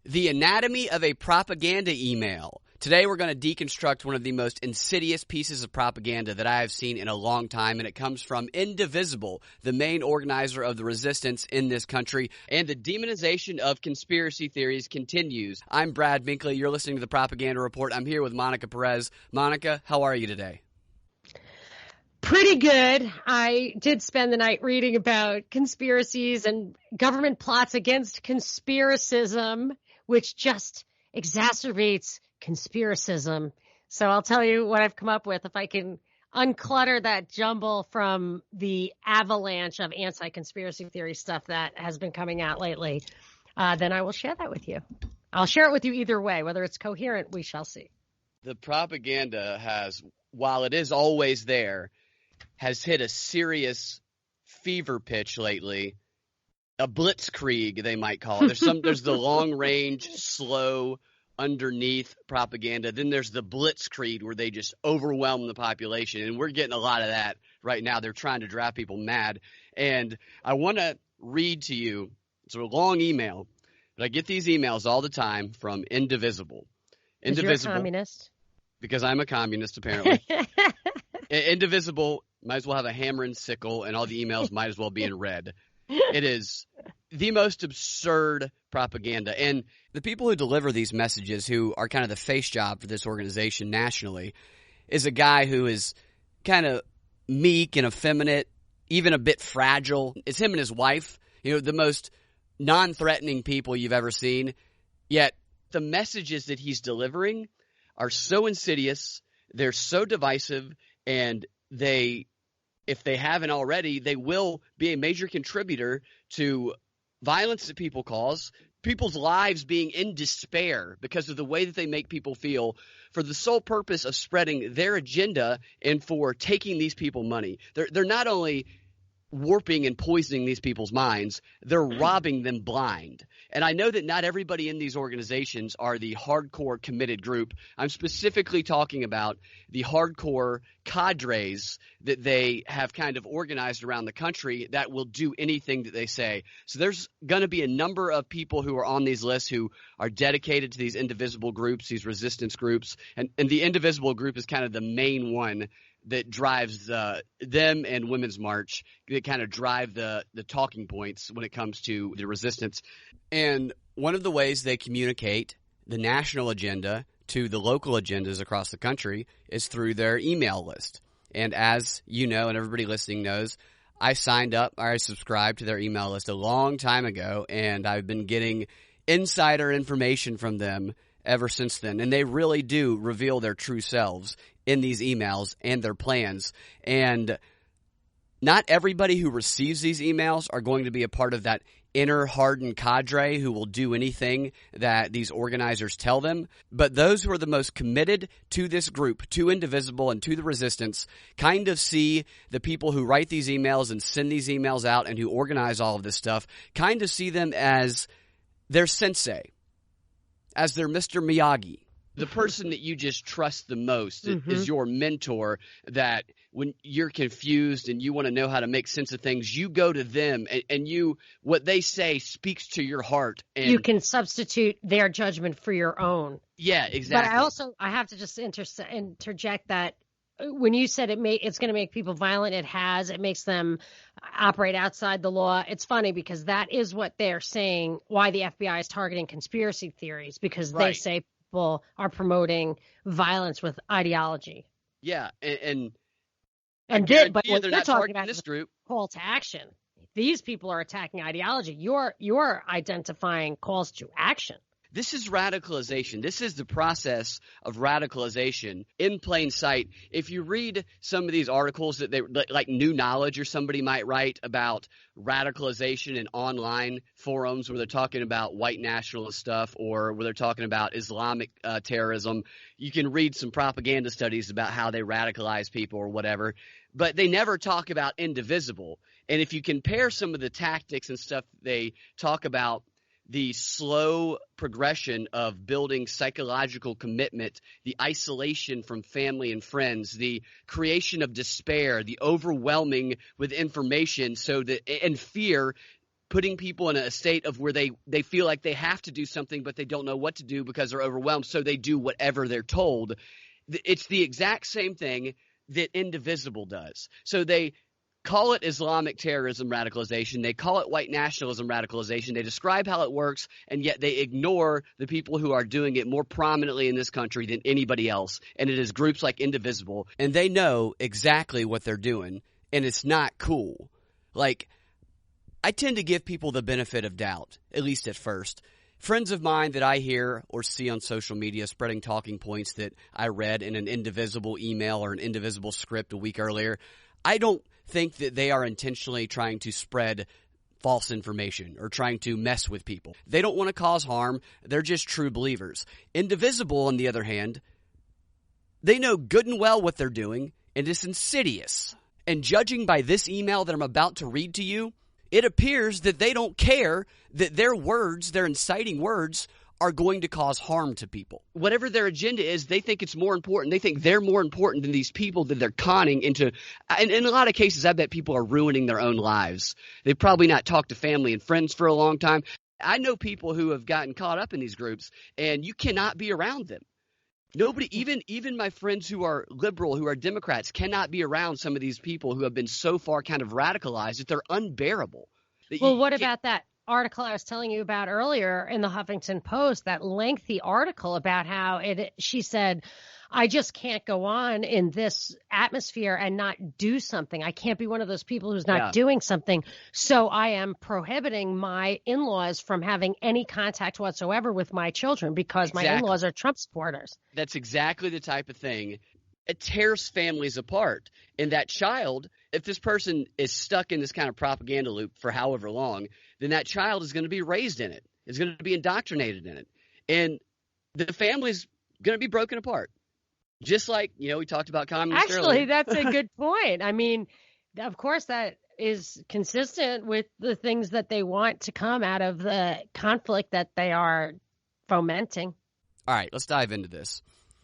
The anatomy of a propaganda email. Today we're going to deconstruct one of the most insidious pieces of propaganda that I have seen in a long time, and it comes from Indivisible, the main organizer of the resistance in this country, and the demonization of conspiracy theories continues. I'm Brad Binkley. You're listening to the Propaganda Report. I'm here with Monica Perez. Monica, how are you today? Pretty good. I did spend the night reading about conspiracies and government plots against conspiracism, which just exacerbates conspiracism. So I'll tell you what I've come up with. If I can unclutter that jumble from the avalanche of anti-conspiracy theory stuff that has been coming out lately, then I will share that with you. I'll share it with you either way. Whether it's coherent, we shall see. The propaganda has, while it is always there, has hit a serious fever pitch lately. A blitzkrieg, they might call it. There's the long range, slow, underneath propaganda. Then there's the blitzkrieg where they just overwhelm the population. And we're getting a lot of that right now. They're trying to drive people mad. And I want to read to you, it's a long email, but I get these emails all the time from Indivisible. Indivisible. You're a communist? Because I'm a communist, apparently. Indivisible might as well have a hammer and sickle, and all the emails might as well be in red. It is the most absurd propaganda. And the people who deliver these messages, who are kind of the face job for this organization nationally, is a guy who is kind of meek and effeminate, even a bit fragile. It's him and his wife, the most non-threatening people you've ever seen. Yet the messages that he's delivering are so insidious, they're so divisive, and if they haven't already, they will be a major contributor to violence that people cause, people's lives being in despair because of the way that they make people feel, for the sole purpose of spreading their agenda and for taking these people money. They're not only warping and poisoning these people's minds, they're robbing them blind. And I know that not everybody in these organizations are the hardcore committed group. I'm specifically talking about the hardcore cadres that they have kind of organized around the country that will do anything that they say. So there's going to be a number of people who are on these lists who are dedicated to these indivisible groups, these resistance groups. And the indivisible group is kind of the main one that drives them and Women's March, that kind of drive the talking points when it comes to the resistance. And one of the ways they communicate the national agenda to the local agendas across the country is through their email list. And as you know, and everybody listening knows, I signed up or I subscribed to their email list a long time ago, and I've been getting insider information from them ever since then. And they really do reveal their true selves in these emails and their plans. And not everybody who receives these emails are going to be a part of that inner hardened cadre who will do anything that these organizers tell them. But those who are the most committed to this group, to Indivisible and to the resistance, kind of see the people who write these emails and send these emails out and who organize all of this stuff, kind of see them as their sensei, as their Mr. Miyagi. The person that you just trust the most is your mentor, that when you're confused and you want to know how to make sense of things, you go to them and what they say speaks to your heart. And you can substitute their judgment for your own. Yeah, exactly. But I have to just interject that when you said it's going to make people violent, it makes them operate outside the law. It's funny because that is what they're saying, why the FBI is targeting conspiracy theories, because they say people are promoting violence with ideology. Yeah, and what they're talking about is a call to action. These people are attacking ideology. You're identifying calls to action. This is radicalization. This is the process of radicalization in plain sight. If you read some of these articles that like New Knowledge or somebody might write about radicalization in online forums where they're talking about white nationalist stuff or where they're talking about Islamic terrorism, you can read some propaganda studies about how they radicalize people or whatever, but they never talk about Indivisible. And if you compare some of the tactics and stuff they talk about, the slow progression of building psychological commitment, the isolation from family and friends, the creation of despair, the overwhelming with information and fear putting people in a state of where they feel like they have to do something, but they don't know what to do because they're overwhelmed, so they do whatever they're told. It's the exact same thing that Indivisible does. So they call it Islamic terrorism radicalization. They call it white nationalism radicalization. They describe how it works, and yet they ignore the people who are doing it more prominently in this country than anybody else. And it is groups like Indivisible, and they know exactly what they're doing, and it's not cool. Like, I tend to give people the benefit of doubt, at least at first. Friends of mine that I hear or see on social media spreading talking points that I read in an Indivisible email or an Indivisible script a week earlier, I don't think that they are intentionally trying to spread false information or trying to mess with people. They don't want to cause harm. They're just true believers. Indivisible, on the other hand, they know good and well what they're doing, and it's insidious. And judging by this email that I'm about to read to you, it appears that they don't care that their words, their inciting words, are going to cause harm to people. Whatever their agenda is, they think it's more important. They think they're more important than these people that they're conning into. And in a lot of cases, I bet people are ruining their own lives. They've probably not talked to family and friends for a long time. I know people who have gotten caught up in these groups, and you cannot be around them. Nobody, even my friends who are liberal, who are Democrats, cannot be around some of these people who have been so far kind of radicalized that they're unbearable. Well, what about that article I was telling you about earlier in the Huffington Post, that lengthy article about how she said, I just can't go on in this atmosphere and not do something. I can't be one of those people who's not doing something. So I am prohibiting my in-laws from having any contact whatsoever with my children because my in-laws are Trump supporters. That's exactly the type of thing. It tears families apart. And that child, if this person is stuck in this kind of propaganda loop for however long, then that child is going to be raised in it. Is going to be indoctrinated in it. And the family's going to be broken apart. Just like, we talked about communists earlier. Actually, that's a good point. I mean, of course, that is consistent with the things that they want to come out of the conflict that they are fomenting. All right, let's dive into this.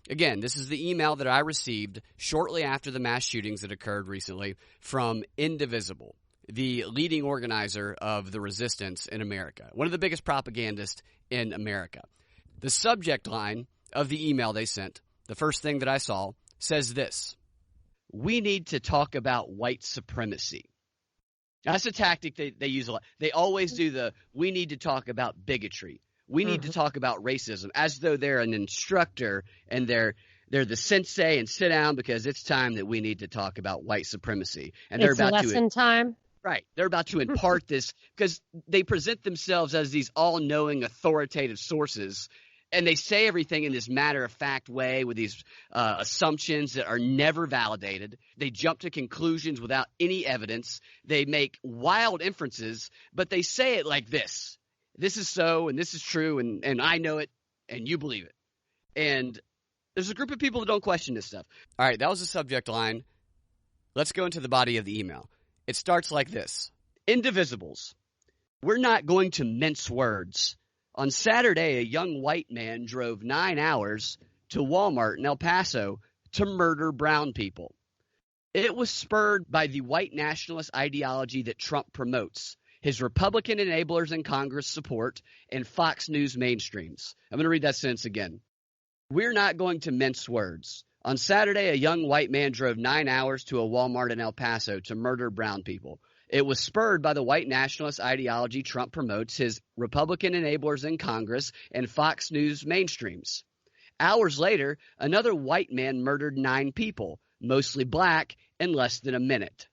Again, this is the email that I received shortly after the mass shootings that occurred recently from Indivisible, the leading organizer of the resistance in America, one of the biggest propagandists in America. The subject line of the email they sent, the first thing that I saw, says this: we need to talk about white supremacy. That's a tactic they use a lot. They always do we need to talk about bigotry. We need to talk about racism, as though they're an instructor and they're the sensei, and sit down because it's time that we need to talk about white supremacy. And they're about lesson time. Right. They're about to impart this because they present themselves as these all-knowing, authoritative sources. And they say everything in this matter-of-fact way with these assumptions that are never validated. They jump to conclusions without any evidence. They make wild inferences, but they say it like this. This is so, and this is true, and I know it, and you believe it. And there's a group of people that don't question this stuff. All right, that was the subject line. Let's go into the body of the email. It starts like this. Indivisibles. We're not going to mince words. On Saturday, a young white man drove 9 hours to Walmart in El Paso to murder brown people. It was spurred by the white nationalist ideology that Trump promotes, his Republican enablers in Congress support, and Fox News mainstreams. I'm going to read that sentence again. We're not going to mince words. On Saturday, a young white man drove 9 hours to a Walmart in El Paso to murder brown people. It was spurred by the white nationalist ideology Trump promotes, his Republican enablers in Congress, and Fox News mainstreams. Hours later, another white man murdered 9 people, mostly black, in less than a minute.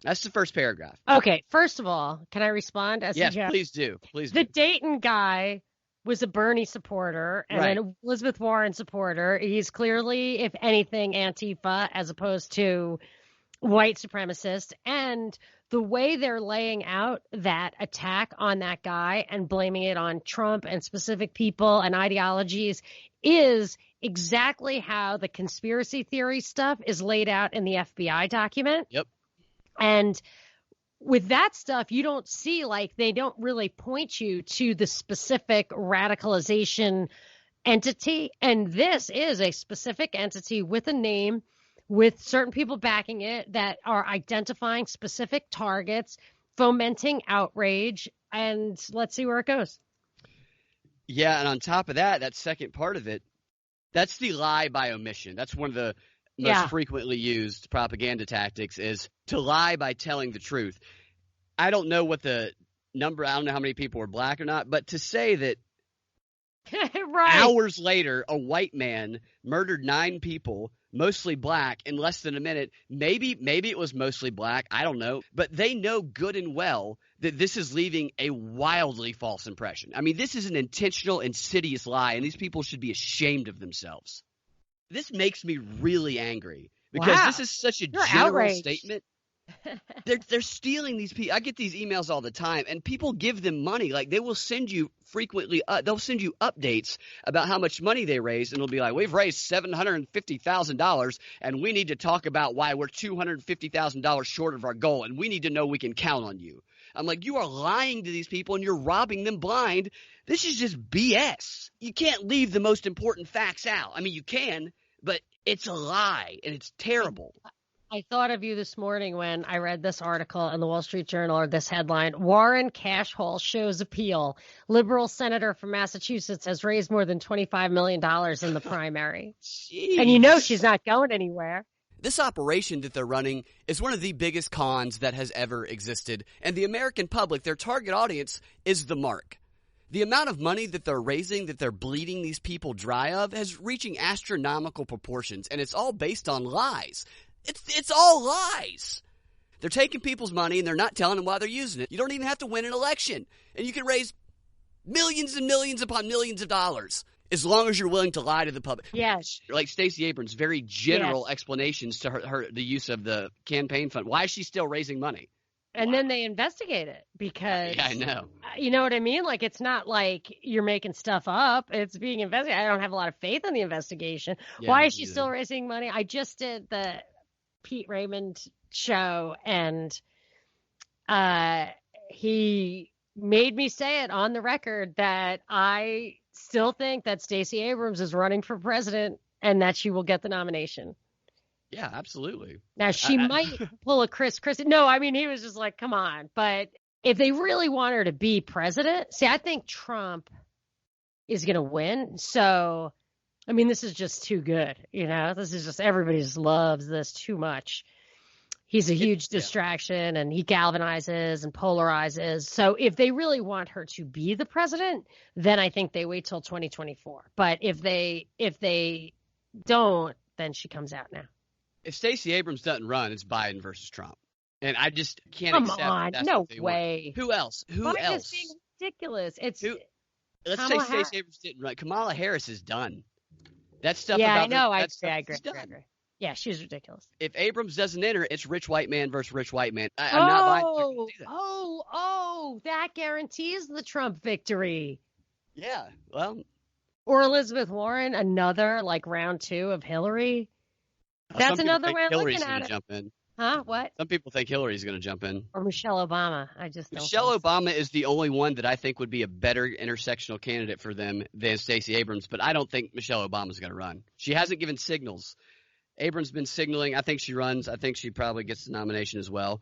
That's the first paragraph. Okay, first of all, can I respond? Yes, please do. Please do. The Dayton guy was a Bernie supporter and an Elizabeth Warren supporter. He's clearly, if anything, Antifa as opposed to white supremacist. And the way they're laying out that attack on that guy and blaming it on Trump and specific people and ideologies is exactly how the conspiracy theory stuff is laid out in the FBI document. Yep. And with that stuff, you don't see, they don't really point you to the specific radicalization entity. And this is a specific entity with a name, with certain people backing it that are identifying specific targets fomenting outrage, and let's see where it goes. Yeah, and on top of that, that second part of it, that's the lie by omission. That's one of the most frequently used propaganda tactics, is to lie by telling the truth. I don't know what the number, I don't know how many people were black or not, but to say that right. hours later, a white man murdered 9 people, mostly black, in less than a minute. Maybe it was mostly black. I don't know. But they know good and well that this is leaving a wildly false impression. I mean, this is an intentional, insidious lie, and these people should be ashamed of themselves. This makes me really angry because this is such a general statement. They're stealing these people. I get these emails all the time, and people give them money. Like, they will send you frequently, they'll send you updates about how much money they raised, and it'll be like, we've raised $750,000, and we need to talk about why we're $250,000 short of our goal, and we need to know we can count on you. I'm like, you are lying to these people, and you're robbing them blind. This is just BS. You can't leave the most important facts out. I mean, you can, but it's a lie, and it's terrible. I thought of you this morning when I read this article in the Wall Street Journal, or this headline: Warren Cash Hall shows appeal. Liberal senator from Massachusetts has raised more than $25 million in the primary. Jeez. And you know she's not going anywhere. This operation that they're running is one of the biggest cons that has ever existed. And the American public, their target audience, is the mark. The amount of money that they're raising, that they're bleeding these people dry of, is reaching astronomical proportions. And it's all based on lies. It's all lies. They're taking people's money and they're not telling them why they're using it. You don't even have to win an election. And you can raise millions and millions upon millions of dollars as long as you're willing to lie to the public. Yes. Like Stacey Abrams, very general explanations to her the use of the campaign fund. Why is she still raising money? And then they investigate it because, I know. You know what I mean? Like, it's not like you're making stuff up. It's being investigated. I don't have a lot of faith in the investigation. Yeah, why is she still raising money? I just did the Pete Raymond show, and he made me say it on the record that I still think that Stacey Abrams is running for president and that she will get the nomination. Yeah, absolutely. Now, she might pull a Chris Christie. No, I mean, he was just like, come on. But if they really want her to be president, see, I think Trump is going to win. So, I mean, this is just too good. You know, this is just, everybody just loves this too much. He's a huge distraction, and he galvanizes and polarizes. So if they really want her to be the president, then I think they wait till 2024. But if they don't, then she comes out now. If Stacey Abrams doesn't run, it's Biden versus Trump. And I just can't accept on, that's no what they way. Want. Who else? Biden is being ridiculous. Let's Kamala say Stacey Abrams didn't run. Kamala Harris is done. That stuff yeah, about I know. I agree. Yeah, she's ridiculous. If Abrams doesn't enter, it's rich white man versus rich white man. I'm not buying that. That guarantees the Trump victory. Yeah, well. Or Elizabeth Warren, another like round 2 of Hillary. That's another way of looking at it. Jump in. Huh? What? Some people think Hillary's going to jump in. Or Michelle Obama. I just don't. Michelle Obama is the only one that I think would be a better intersectional candidate for them than Stacey Abrams, but I don't think Michelle Obama's going to run. She hasn't given signals. Abrams been signaling. I think she runs. I think she probably gets the nomination as well.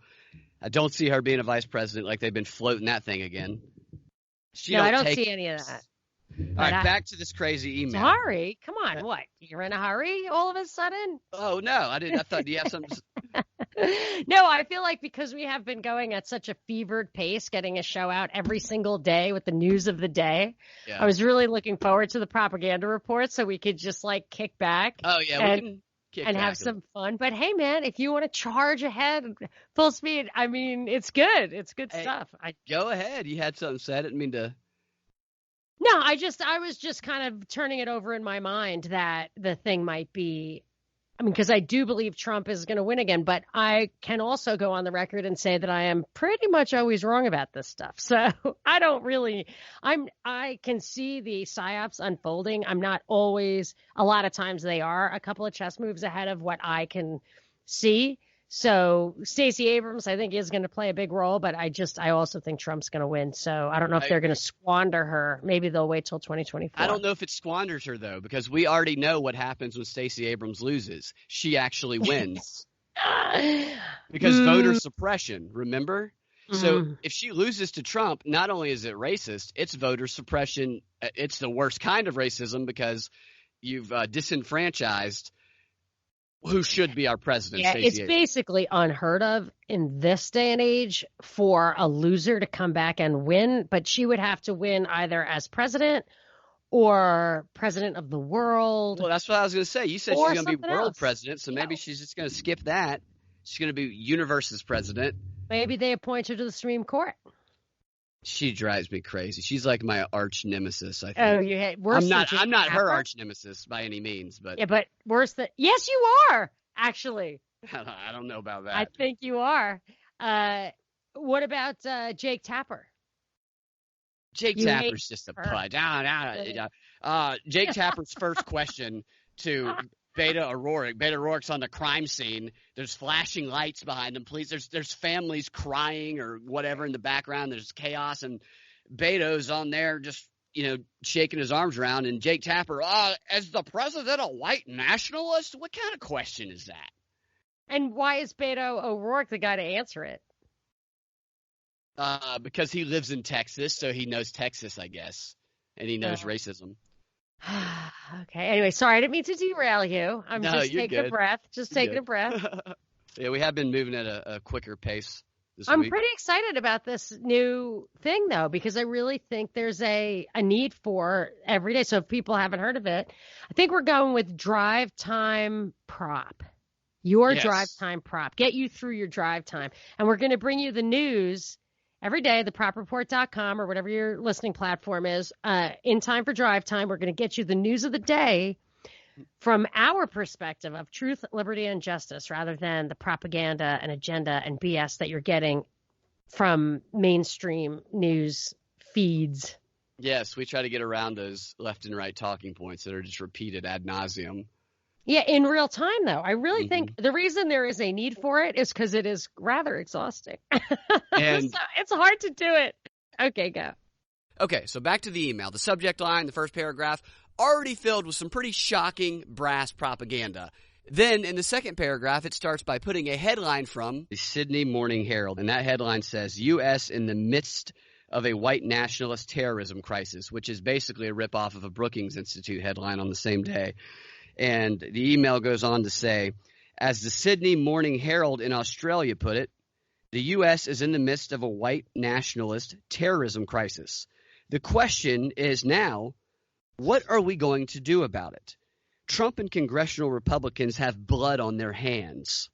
I don't see her being a vice president like they've been floating that thing again. I don't see any of that. All right, back to this crazy email. Sorry, come on. What? You're in a hurry all of a sudden? Oh, no, I didn't. I thought, do you have something? No, I feel like because we have been going at such a fevered pace, getting a show out every single day with the news of the day, I was really looking forward to the propaganda report so we could just like kick back. Oh, yeah, we can kick and back have some fun. But hey, man, if you want to charge ahead full speed, I mean, it's good. It's good stuff. Go ahead. You had something said. I didn't mean to. No, I was just kind of turning it over in my mind that the thing might be, I mean, because I do believe Trump is going to win again, but I can also go on the record and say that I am pretty much always wrong about this stuff. So I don't really, I can see the psyops unfolding. I'm not always, a lot of times they are a couple of chess moves ahead of what I can see. So Stacey Abrams, I think, is going to play a big role, but I also think Trump's going to win. So I don't know if they're going to squander her. Maybe they'll wait till 2024. I don't know if it squanders her, though, because we already know what happens when Stacey Abrams loses. She actually wins. Because voter suppression, remember? So if she loses to Trump, not only is it racist, it's voter suppression. It's the worst kind of racism because you've disenfranchised who should be our president. Yeah, it's Stacey. basically unheard of in this day and age for a loser to come back and win, but she would have to win either as president or president of the world. Well, that's what I was going to say. You said she's going to be world president, so maybe Yeah. she's just going to skip that. She's going to be universe's president. Maybe they appoint her to the Supreme Court. She drives me crazy. She's like my arch nemesis, I think. Oh, you had worse. I'm not her arch nemesis by any means, but yeah, but worse than yes, you are actually. I don't know about that. I think you are. What about Jake Tapper? Jake Tapper's just a pud. Jake Tapper's first question to Beto O'Rourke. Beto O'Rourke's on the crime scene. There's flashing lights behind them. Police. There's families crying or whatever in the background. There's chaos, and Beto's on there just shaking his arms around. And Jake Tapper, as the president a white nationalist? What kind of question is that? And why is Beto O'Rourke the guy to answer it? Because he lives in Texas, so he knows Texas, I guess, and he knows racism. Okay. Anyway, sorry, I didn't mean to derail you. I'm just taking a breath. Just taking a breath. Yeah, we have been moving at a quicker pace this I'm week. pretty excited about this new thing, though, because I really think there's a need for every day. So if people haven't heard of it, I think we're going with drive time prop. Your drive time prop. Get you through your drive time. And we're going to bring you the news every day, thepropreport.com or whatever your listening platform is, in time for drive time. We're going to get you the news of the day from our perspective of truth, liberty, and justice rather than the propaganda and agenda and BS that you're getting from mainstream news feeds. Yes, we try to get around those left and right talking points that are just repeated ad nauseum. Yeah, in real time, though. I really think the reason there is a need for it is because it is rather exhausting. And so it's hard to do it. Okay, go. Okay, so back to the email. The subject line, the first paragraph, already filled with some pretty shocking brass propaganda. Then in the second paragraph, it starts by putting a headline from the Sydney Morning Herald. And that headline says, U.S. in the midst of a white nationalist terrorism crisis, which is basically a ripoff of a Brookings Institute headline on the same day. And the email goes on to say, as the Sydney Morning Herald in Australia put it, the U.S. is in the midst of a white nationalist terrorism crisis. The question is now, what are we going to do about it? Trump and congressional Republicans have blood on their hands.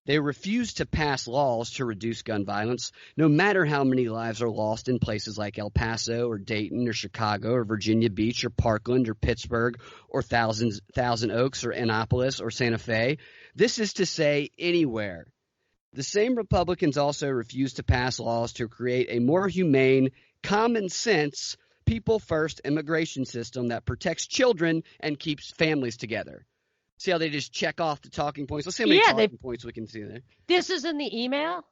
They refuse to pass laws to reduce gun violence, no matter how many lives are lost in places like El Paso or Dayton or Chicago or Virginia Beach or Parkland or Pittsburgh or Thousand Oaks or Annapolis or Santa Fe. This is to say anywhere. The same Republicans also refuse to pass laws to create a more humane, common sense, people-first immigration system that protects children and keeps families together. See how they just check off the talking points? Let's see how many talking points we can see there. This is in the email?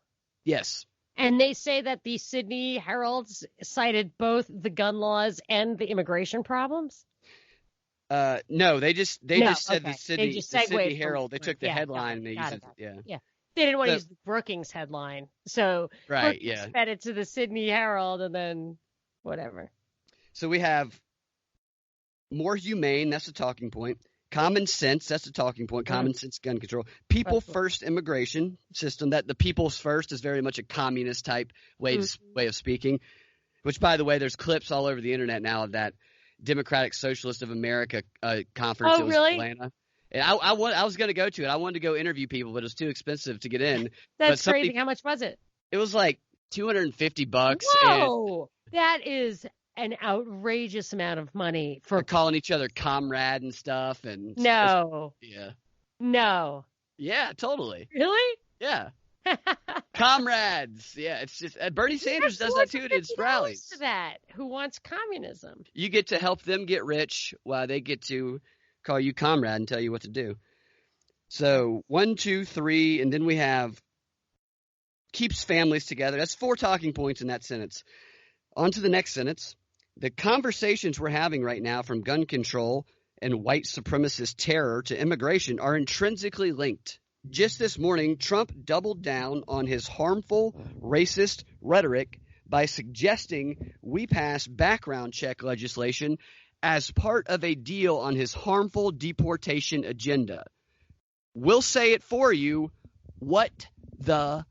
Yes. And they say that the Sydney Herald cited both the gun laws and the immigration problems? No, they just said the Sydney Herald. They took the headline and they used it. Yeah. They didn't want to use the Brookings headline. So Brookings fed it to the Sydney Herald and then whatever. So we have more humane, that's the talking point. Common sense, that's the talking point. Common sense gun control. People first immigration system. That the people's first is very much a communist type way of speaking. Which, by the way, there's clips all over the internet now of that Democratic Socialist of America conference. Oh, really? Atlanta. And I was going to go to it. I wanted to go interview people, but it was too expensive to get in. That's crazy. How much was it? It was like $250. Whoa, that is an outrageous amount of money for calling each other comrade and stuff. And no, yeah, totally. Really? Yeah, comrades. Yeah, it's just Bernie Sanders does that too at his rallies. To that, who wants communism? You get to help them get rich while they get to call you comrade and tell you what to do. So 1, 2, 3, and then we have keeps families together. That's 4 talking points in that sentence. On to the next sentence. The conversations we're having right now, from gun control and white supremacist terror to immigration, are intrinsically linked. Just this morning, Trump doubled down on his harmful, racist rhetoric by suggesting we pass background check legislation as part of a deal on his harmful deportation agenda. We'll say it for you. What the,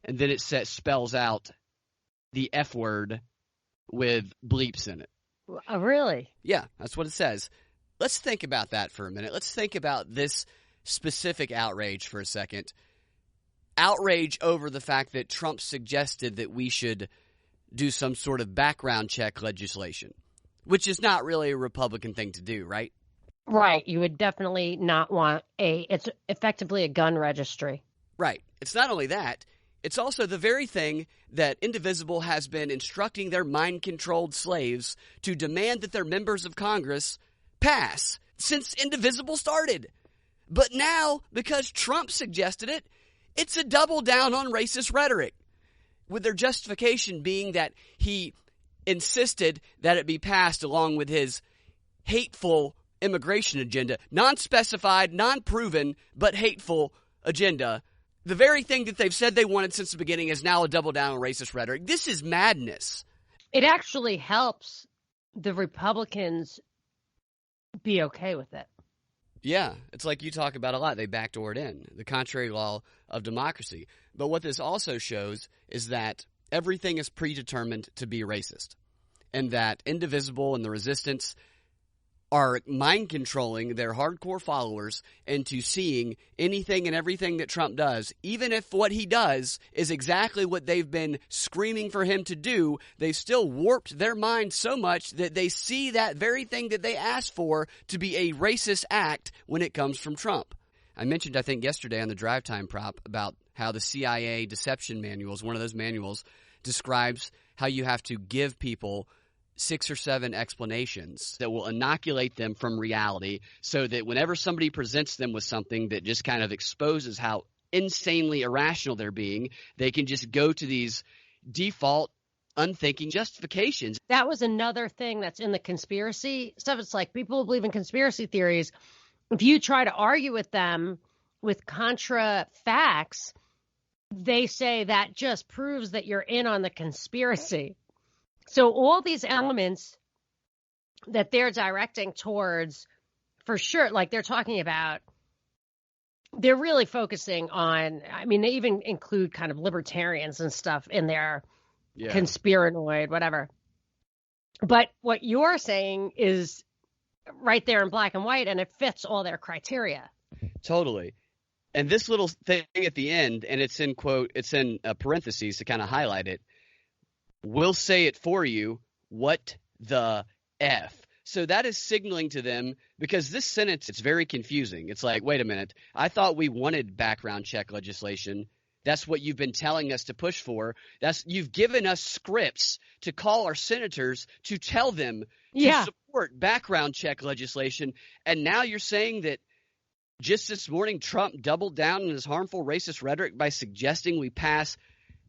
and then it spells out the F word with bleeps in it. Oh, really? Yeah, that's what it says. Let's think about that for a minute. Let's think about this specific outrage for a second. Outrage over the fact that Trump suggested that we should do some sort of background check legislation, which is not really a Republican thing to do, right? Right. You would definitely not want it's effectively a gun registry. Right. It's not only that, it's also the very thing that Indivisible has been instructing their mind-controlled slaves to demand that their members of Congress pass since Indivisible started. But now, because Trump suggested it, it's a double down on racist rhetoric, with their justification being that he insisted that it be passed along with his hateful immigration agenda, non-specified, non-proven, but hateful agenda. The very thing that they've said they wanted since the beginning is now a double down on racist rhetoric. This is madness. It actually helps the Republicans be okay with it. Yeah, it's like you talk about a lot. They backdoor it in, the contrary law of democracy. But what this also shows is that everything is predetermined to be racist, and that Indivisible and the resistance are mind-controlling their hardcore followers into seeing anything and everything that Trump does, even if what he does is exactly what they've been screaming for him to do. They've still warped their mind so much that they see that very thing that they asked for to be a racist act when it comes from Trump. I mentioned, I think, yesterday on the Drive Time Prop about how the CIA deception manuals, one of those manuals, describes how you have to give people 6 or 7 explanations that will inoculate them from reality so that whenever somebody presents them with something that just kind of exposes how insanely irrational they're being, they can just go to these default, unthinking justifications. That was another thing that's in the conspiracy stuff. It's like people who believe in conspiracy theories, if you try to argue with them with contra facts, they say that just proves that you're in on the conspiracy. So all these elements that they're directing towards, for sure, like they're talking about, they're really focusing on, I mean, they even include kind of libertarians and stuff in their conspiranoid, whatever. But what you're saying is right there in black and white, and it fits all their criteria. Totally. And this little thing at the end, and it's in quote, it's in parentheses to kind of highlight it. We'll say it for you. What the F? So that is signaling to them, because this sentence, it's very confusing. It's like, wait a minute. I thought we wanted background check legislation. That's what you've been telling us to push for. You've given us scripts to call our senators to tell them to support background check legislation. And now you're saying that just this morning, Trump doubled down on his harmful racist rhetoric by suggesting we pass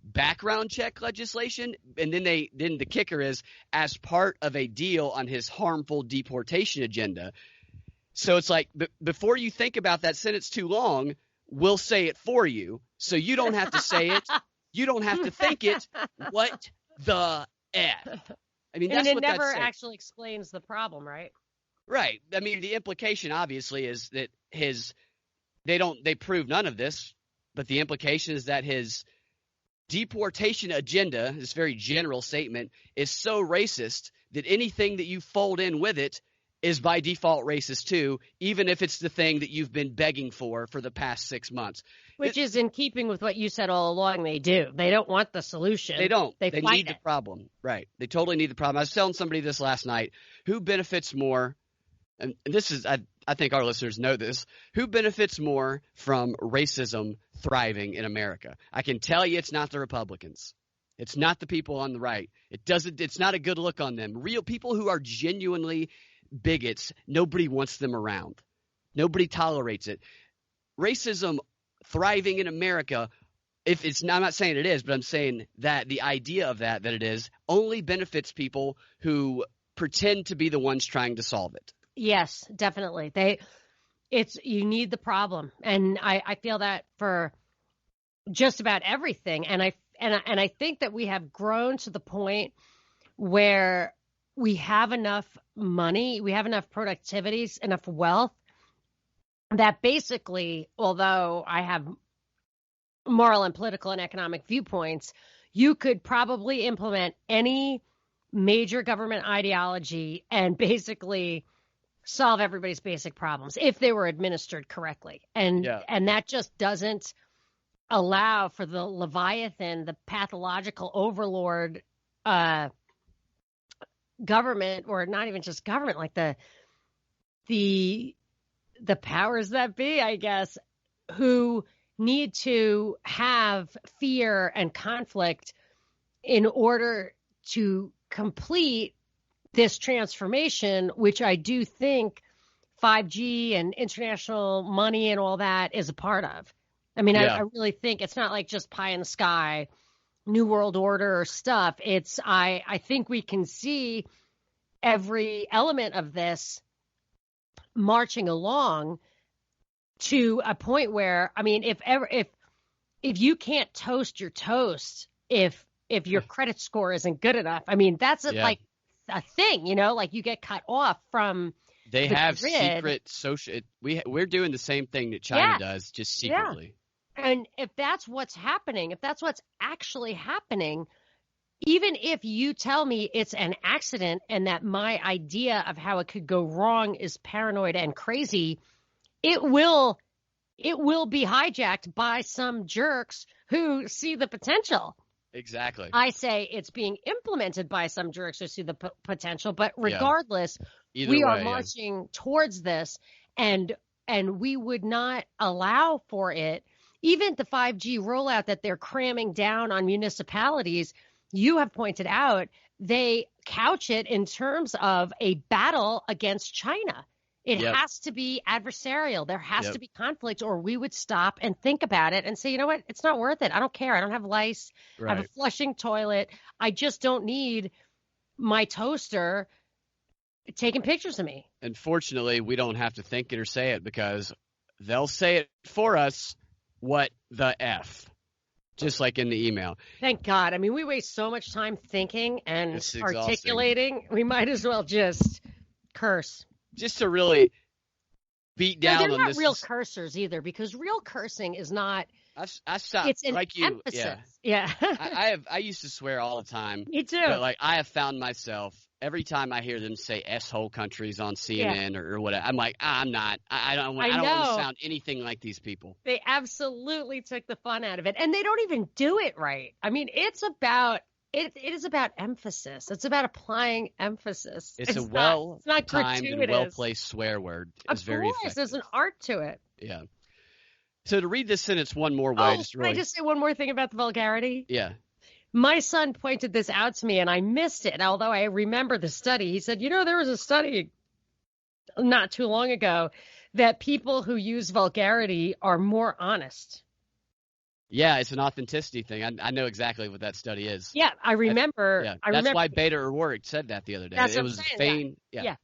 background check legislation, and then the kicker is as part of a deal on his harmful deportation agenda. So it's like before you think about that sentence too long, we'll say it for you, so you don't have to say it, you don't have to think it. What the F? I mean, that's and it what never that's saying. actually explains the problem, right? Right. I mean, the implication obviously is that they prove none of this, but the implication is that his deportation agenda, this very general statement, is so racist that anything that you fold in with it is by default racist too, even if it's the thing that you've been begging for the past 6 months. Which is in keeping with what you said all along. They do. They don't want the solution. They don't. They fight need the problem. Right. They totally need the problem. I was telling somebody this last night. Who benefits more? And this is, I think our listeners know this. Who benefits more from racism thriving in America? I can tell you it's not the Republicans. It's not the people on the right. It's not a good look on them. Real people who are genuinely bigots, nobody wants them around. Nobody tolerates it. Racism thriving in America, I'm not saying it is, but I'm saying that the idea of that it is, only benefits people who pretend to be the ones trying to solve it. Yes, definitely. you need the problem. And I feel that for just about everything. And I think that we have grown to the point where we have enough money, we have enough productivities, enough wealth that basically, although I have moral and political and economic viewpoints, you could probably implement any major government ideology and basically solve everybody's basic problems if they were administered correctly. And that just doesn't allow for the Leviathan, the pathological overlord government, or not even just government, like the powers that be, I guess, who need to have fear and conflict in order to complete this transformation, which I do think 5G and international money and all that is a part of. I mean, I really think it's not like just pie in the sky, New World Order stuff. It's, I think we can see every element of this marching along to a point where, I mean, if you can't toast your toast, if your credit score isn't good enough, I mean, that's like a thing, you know, like you get cut off from they the have grid. Secret social. We're doing the same thing that China does, just secretly. Yeah. And if that's what's happening, if that's what's actually happening, even if you tell me it's an accident and that my idea of how it could go wrong is paranoid and crazy, it will be hijacked by some jerks who see the potential. Exactly. I say it's being implemented by some jerks who see the potential, but regardless, we are marching towards this, and we would not allow for it. Even the 5G rollout that they're cramming down on municipalities, you have pointed out, they couch it in terms of a battle against China. It has to be adversarial. There has to be conflict, or we would stop and think about it and say, you know what? It's not worth it. I don't care. I don't have lice. I have a flushing toilet. I just don't need my toaster taking pictures of me. And fortunately, we don't have to think it or say it, because they'll say it for us. What the F? Just like in the email. Thank God. I mean, we waste so much time thinking and articulating. We might as well just curse. Just to really beat down they're on not this. Real cursors either, because real cursing is not. I stopped. It's an like you. emphasis. Yeah. I used to swear all the time. Me too. But like I have found myself every time I hear them say "s-hole countries" on CNN or whatever, I'm like, I'm not. I don't want to sound anything like these people. They absolutely took the fun out of it, and they don't even do it right. I mean, it's about. It is about emphasis. It's about applying emphasis. It's a well-timed and well-placed swear word. It's very effective. There's an art to it. Yeah. So to read this sentence one more way. Can I just say one more thing about the vulgarity? Yeah. My son pointed this out to me, and I missed it, although I remember the study. He said, you know, there was a study not too long ago that people who use vulgarity are more honest. Yeah, it's an authenticity thing. I know exactly what that study is. Yeah, I remember. That's why Beta O'Rourke said that the other day. That's it was feigned. Yeah.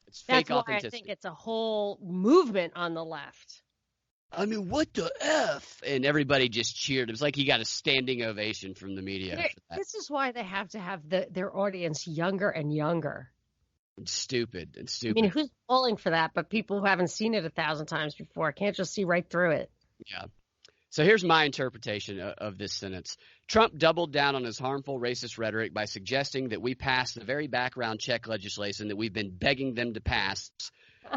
It's fake authenticity. That's why I think it's a whole movement on the left. I mean, what the F? And everybody just cheered. It was like he got a standing ovation from the media. For that. This is why they have to have their audience younger and younger. It's stupid. I mean, who's falling for that? But people who haven't seen it 1,000 times before can't just see right through it. Yeah. So here's my interpretation of this sentence. Trump doubled down on his harmful racist rhetoric by suggesting that we pass the very background check legislation that we've been begging them to pass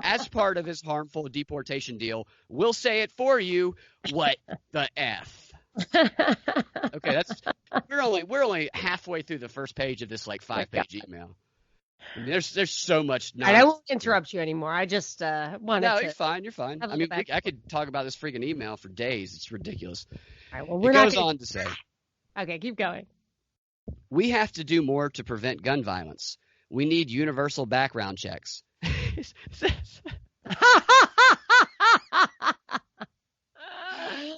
as part of his harmful deportation deal. We'll say it for you. What the F? Okay, we're only halfway through the first page of this like 5-page email. I mean, there's so much. And I won't interrupt you anymore. I just wanted to. No, you're fine. You're fine. I mean, I could talk about this freaking email for days. It's ridiculous. All right. Well, it goes on to say. Okay, keep going. We have to do more to prevent gun violence. We need universal background checks.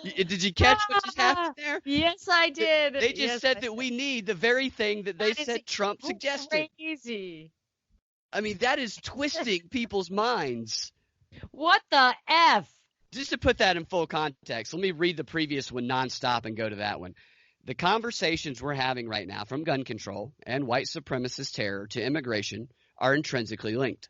Did you catch what just happened there? Yes, I did. They just said that we need the very thing that they said Trump suggested. Crazy. I mean, that is twisting people's minds. What the F? Just to put that in full context, let me read the previous one nonstop and go to that one. The conversations we're having right now, from gun control and white supremacist terror to immigration, are intrinsically linked.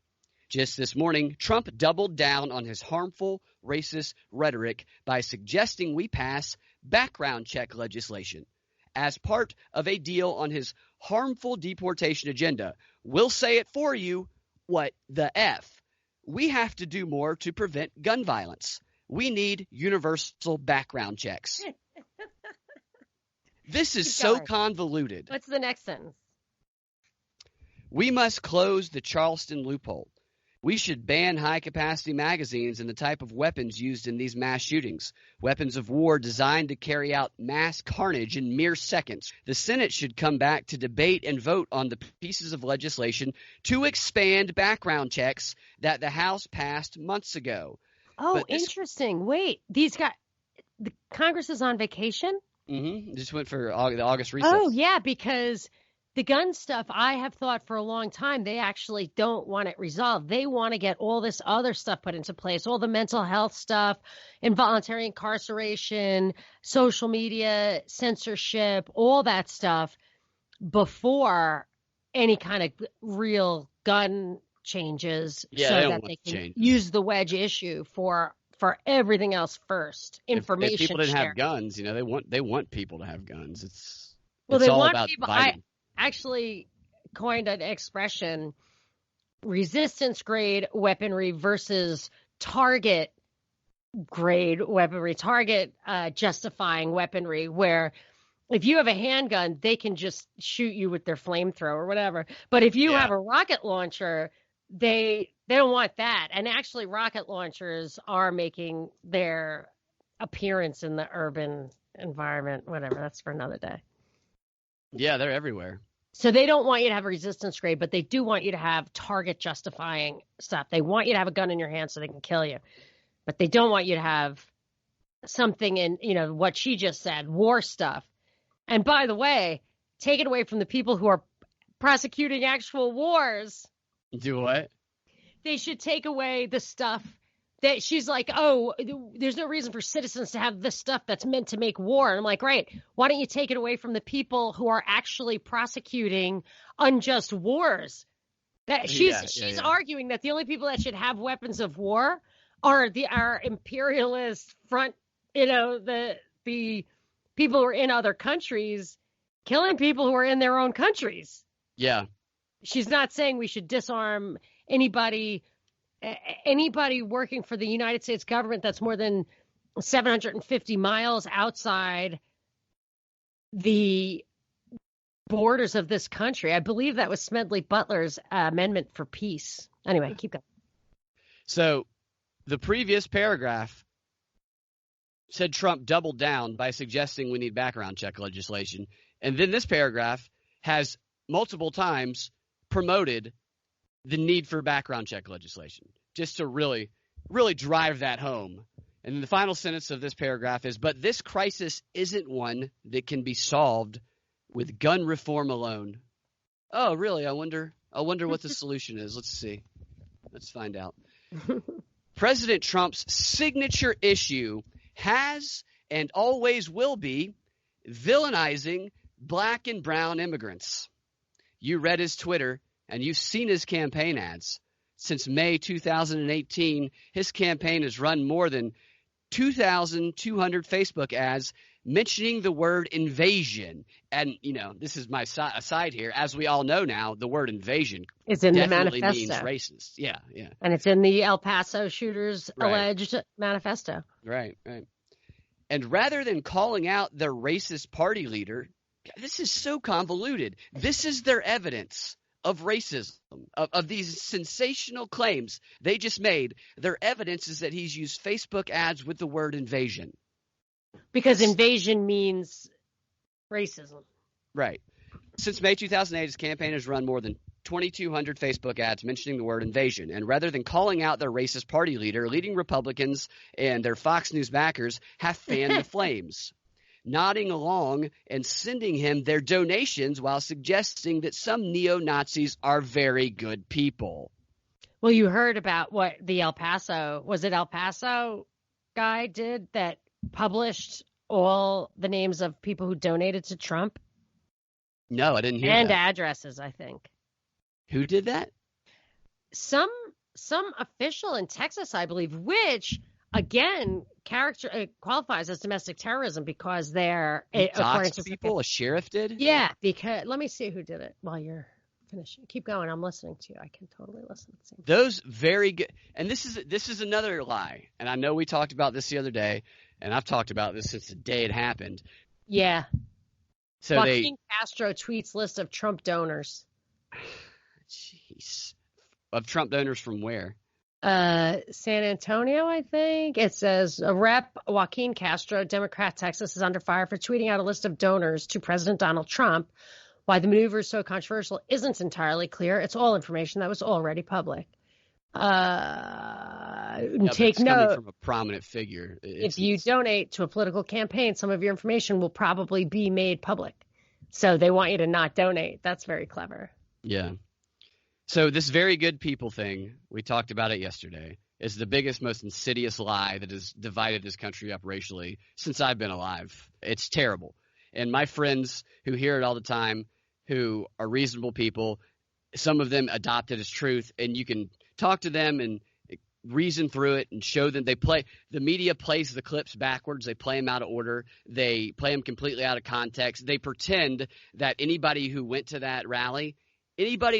Just this morning, Trump doubled down on his harmful, racist rhetoric by suggesting we pass background check legislation as part of a deal on his harmful deportation agenda. We'll say it for you. What the F? We have to do more to prevent gun violence. We need universal background checks. This is so convoluted. What's the next sentence? We must close the Charleston loophole. We should ban high-capacity magazines and the type of weapons used in these mass shootings, weapons of war designed to carry out mass carnage in mere seconds. The Senate should come back to debate and vote on the pieces of legislation to expand background checks that the House passed months ago. Oh, interesting. Wait, the Congress is on vacation? Mm-hmm. Just went for the August recess. Oh, yeah, because the gun stuff, I have thought for a long time, they actually don't want it resolved. They want to get all this other stuff put into place, all the mental health stuff, involuntary incarceration, social media, censorship, all that stuff before any kind of real gun changes, so that they can use the wedge issue for everything else first. Information. If people didn't have guns, they want people to have guns. It's they all want about people. Biden. I actually coined an expression: resistance grade weaponry versus target grade weaponry, target justifying weaponry, where if you have a handgun, they can just shoot you with their flamethrower or whatever. But if you have a rocket launcher, they don't want that. And actually, rocket launchers are making their appearance in the urban environment. Whatever, that's for another day. Yeah, they're everywhere. So they don't want you to have a resistance grade, but they do want you to have target justifying stuff. They want you to have a gun in your hand so they can kill you. But they don't want you to have something in, what she just said, war stuff. And by the way, take it away from the people who are prosecuting actual wars. Do what? They should take away the stuff that she's like, oh, there's no reason for citizens to have this stuff that's meant to make war. And I'm like, right, why don't you take it away from the people who are actually prosecuting unjust wars? That she's arguing that the only people that should have weapons of war are our imperialist front, the people who are in other countries killing people who are in their own countries. Yeah. She's not saying we should disarm anybody working for the United States government that's more than 750 miles outside the borders of this country. I believe that was Smedley Butler's amendment for peace. Anyway, keep going. So the previous paragraph said Trump doubled down by suggesting we need background check legislation. And then this paragraph has multiple times promoted the need for background check legislation, just to really, really drive that home. And the final sentence of this paragraph is, but this crisis isn't one that can be solved with gun reform alone. Oh, really? I wonder what the solution is. Let's see. Let's find out. President Trump's signature issue has and always will be villainizing black and brown immigrants. You read his Twitter and you've seen his campaign ads. Since May 2018, his campaign has run more than 2,200 Facebook ads mentioning the word invasion. And, this is my aside here. As we all know now, the word invasion is in definitely the manifesto. Means racist. Yeah. And it's in the El Paso shooters' alleged manifesto. Right. And rather than calling out their racist party leader, this is so convoluted. This is their evidence of racism, of these sensational claims they just made. Their evidence is that he's used Facebook ads with the word invasion. Because invasion means racism. Right. Since May 2008, his campaign has run more than 2,200 Facebook ads mentioning the word invasion. And rather than calling out their racist party leader, leading Republicans and their Fox News backers have fanned the flames, nodding along and sending him their donations while suggesting that some neo-Nazis are very good people. Well, you heard about what the El Paso guy did that published all the names of people who donated to Trump? No, I didn't hear and that. addresses, I think. Who did that? Some official in Texas, I believe, which again qualifies as domestic terrorism because they're according to people. A sheriff did. Yeah, because let me see who did it while you're finishing. Keep going. I'm listening to you. I can totally listen. Those very good. And this is another lie. And I know we talked about this the other day, and I've talked about this since the day it happened. Yeah. So Joaquin Castro tweets list of Trump donors. Jeez. Of Trump donors from where? San Antonio, I think. It says Rep. Joaquin Castro, Democrat, Texas, is under fire for tweeting out a list of donors to President Donald Trump. Why the maneuver is so controversial isn't entirely clear. It's all information that was already public. Take note. Coming from a prominent figure. If you donate to a political campaign, some of your information will probably be made public. So they want you to not donate. That's very clever. Yeah. So this very good people thing, we talked about it yesterday, is the biggest, most insidious lie that has divided this country up racially since I've been alive. It's terrible. And my friends who hear it all the time, who are reasonable people, some of them adopt it as truth, and you can talk to them and reason through it and show them. The media plays the clips backwards. They play them out of order. They play them completely out of context. They pretend that anybody and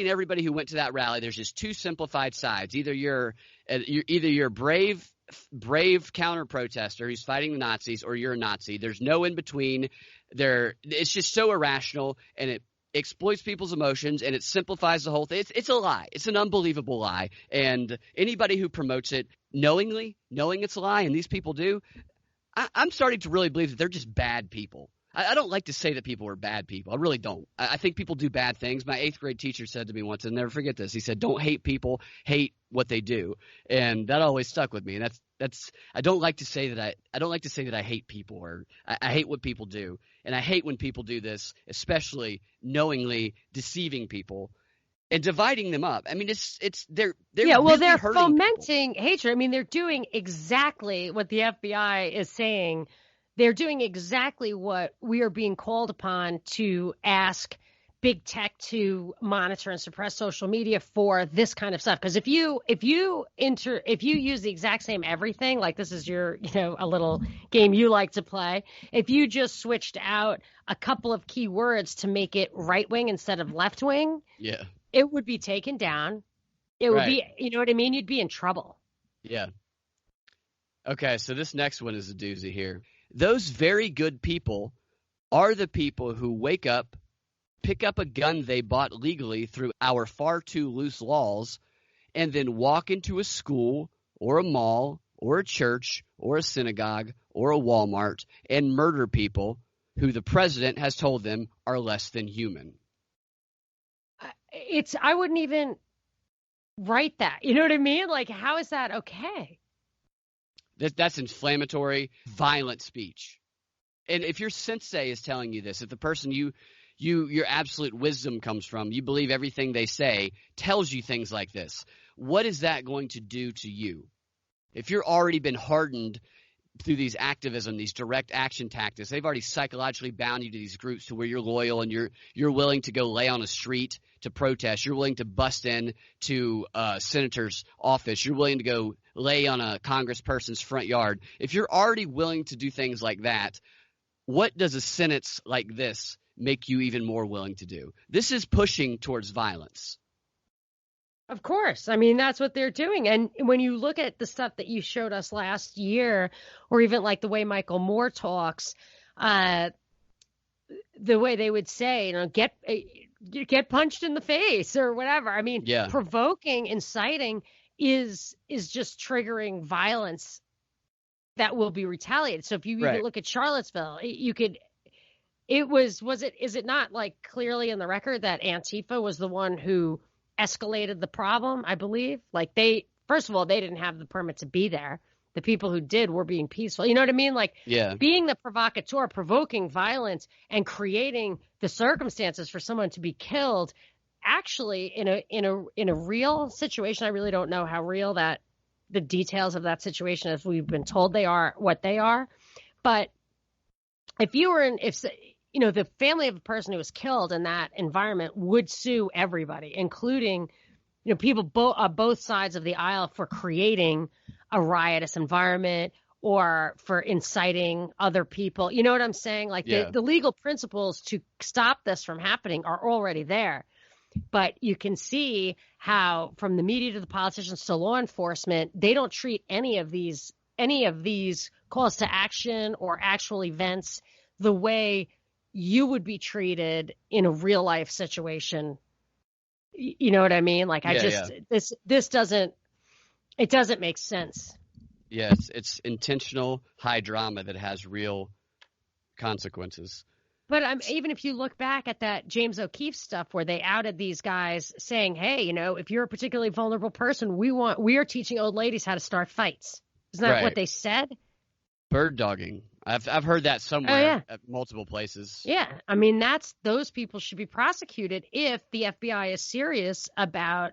everybody who went to that rally, there's just two simplified sides. Either you're a brave counter protester who's fighting the Nazis, or you're a Nazi. There's no in between. It's just so irrational, and it exploits people's emotions, and it simplifies the whole thing. It's a lie. It's an unbelievable lie. And anybody who promotes it knowing it's a lie, and these people do, I'm starting to really believe that they're just bad people. I don't like to say that people are bad people. I really don't. I think people do bad things. My 8th grade teacher said to me once, and I'll never forget this. He said, "Don't hate people, hate what they do." And that always stuck with me. And that's I don't like to say that I hate people, or I hate what people do. And I hate when people do this, especially knowingly deceiving people and dividing them up. I mean, they're really fomenting people. Hatred. I mean, they're doing exactly what the FBI is saying. They're doing exactly what we are being called upon to ask big tech to monitor and suppress social media for this kind of stuff. Because if you use the exact same everything, like this is your, a little game you like to play. If you just switched out a couple of key words to make it right wing instead of left wing, yeah, it would be taken down. It would be, you know what I mean? You'd be in trouble. Yeah. Okay, so this next one is a doozy here. Those very good people are the people who wake up, pick up a gun they bought legally through our far too loose laws, and then walk into a school or a mall or a church or a synagogue or a Walmart and murder people who the president has told them are less than human. I wouldn't even write that. You know what I mean? Like, how is that okay? That's inflammatory, violent speech. And if your sensei is telling you this, if the person your absolute wisdom comes from, you believe everything they say, tells you things like this, what is that going to do to you? If you're already been hardened through these activism, these direct action tactics, they've already psychologically bound you to these groups to where you're loyal and you're willing to go lay on a street to protest. You're willing to bust in to a senator's office. You're willing to go lay on a congressperson's front yard. If you're already willing to do things like that, what does a sentence like this make you even more willing to do? This is pushing towards violence. Of course. I mean, that's what they're doing. And when you look at the stuff that you showed us last year, or even like the way Michael Moore talks, the way they would say, get punched in the face or whatever. I mean, provoking, inciting is just triggering violence that will be retaliated. So if you even look at Charlottesville, is it not like clearly in the record that Antifa was the one who escalated the problem, I believe? Like first of all, they didn't have the permit to be there. The people who did were being peaceful. You know what I mean? Like being the provocateur, provoking violence and creating the circumstances for someone to be killed actually in a real situation, I really don't know how real the details of that situation, as we've been told they are, what they are. But if the family of a person who was killed in that environment would sue everybody, including, people both sides of the aisle for creating a riotous environment or for inciting other people. You know what I'm saying? Like the legal principles to stop this from happening are already there. But you can see how, from the media to the politicians to law enforcement, they don't treat any of these calls to action or actual events the way you would be treated in a real life situation. You know what I mean? Like, this doesn't make sense. Yes, it's intentional high drama that has real consequences. But even if you look back at that James O'Keefe stuff where they outed these guys saying, hey, if you're a particularly vulnerable person, we are teaching old ladies how to start fights. Isn't that what they said? Bird dogging. I've heard that somewhere at multiple places. Yeah. I mean, those people should be prosecuted if the FBI is serious about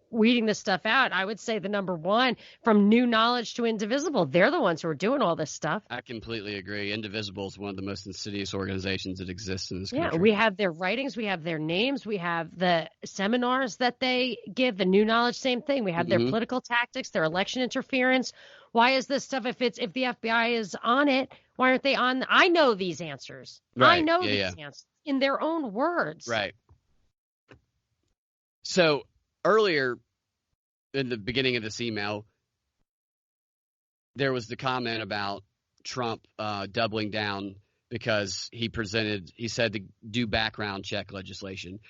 weeding this stuff out. I would say the number one, from New Knowledge to Indivisible, they're the ones who are doing all this stuff. I completely agree. Indivisible is one of the most insidious organizations that exists in this country. Yeah, we have their writings, we have their names, we have the seminars that they give. The New Knowledge, same thing. We have their political tactics, their election interference. Why is this stuff, if the FBI is on it, why aren't they on? I know these answers. Right. I know these answers in their own words. Right. So earlier in the beginning of this email, there was the comment about Trump doubling down because he said to do background check legislation.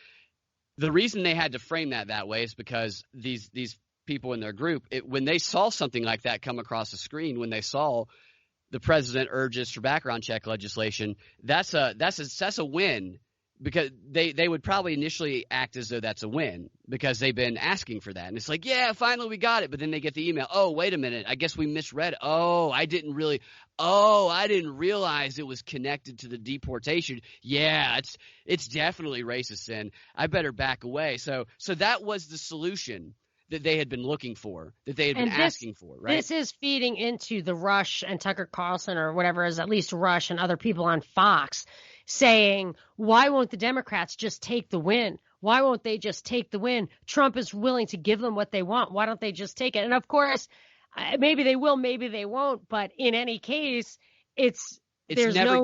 The reason they had to frame that way is because these people in their group, when they saw something like that come across the screen, when they saw the president urges for background check legislation, that's a win. Because they would probably initially act as though that's a win because they've been asking for that. And it's like, yeah, finally we got it. But then they get the email. Oh, wait a minute. I guess we misread it. I didn't realize it was connected to the deportation. Yeah, it's definitely racist, and I better back away. So that was the solution that they had been looking for, that they had been asking for, right? This is feeding into the Rush and Tucker Carlson, or whatever is, at least Rush and other people on Fox, saying, why won't the Democrats just take the win? Why won't they just take the win? Trump is willing to give them what they want. Why don't they just take it? And of course, maybe they will, maybe they won't. But in any case, there's no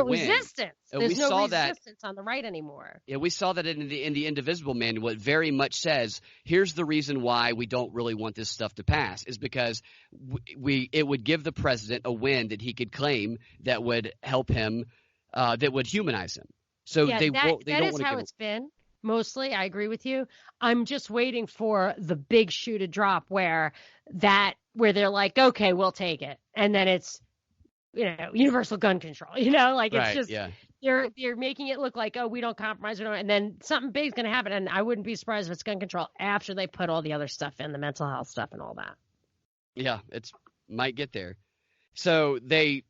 resistance. There's no resistance on the right anymore. Yeah, we saw that in the Indivisible manual. It very much says, here's the reason why we don't really want this stuff to pass, is because it would give the president a win that he could claim that would help him, that would humanize him. So that is how it's been. Mostly, I agree with you. I'm just waiting for the big shoe to drop where they're like, okay, we'll take it, and then it's universal gun control. It's just they're making it look like, we don't compromise, and then something big's going to happen. And I wouldn't be surprised if it's gun control after they put all the other stuff in, the mental health stuff and all that. Yeah, it might get there. So they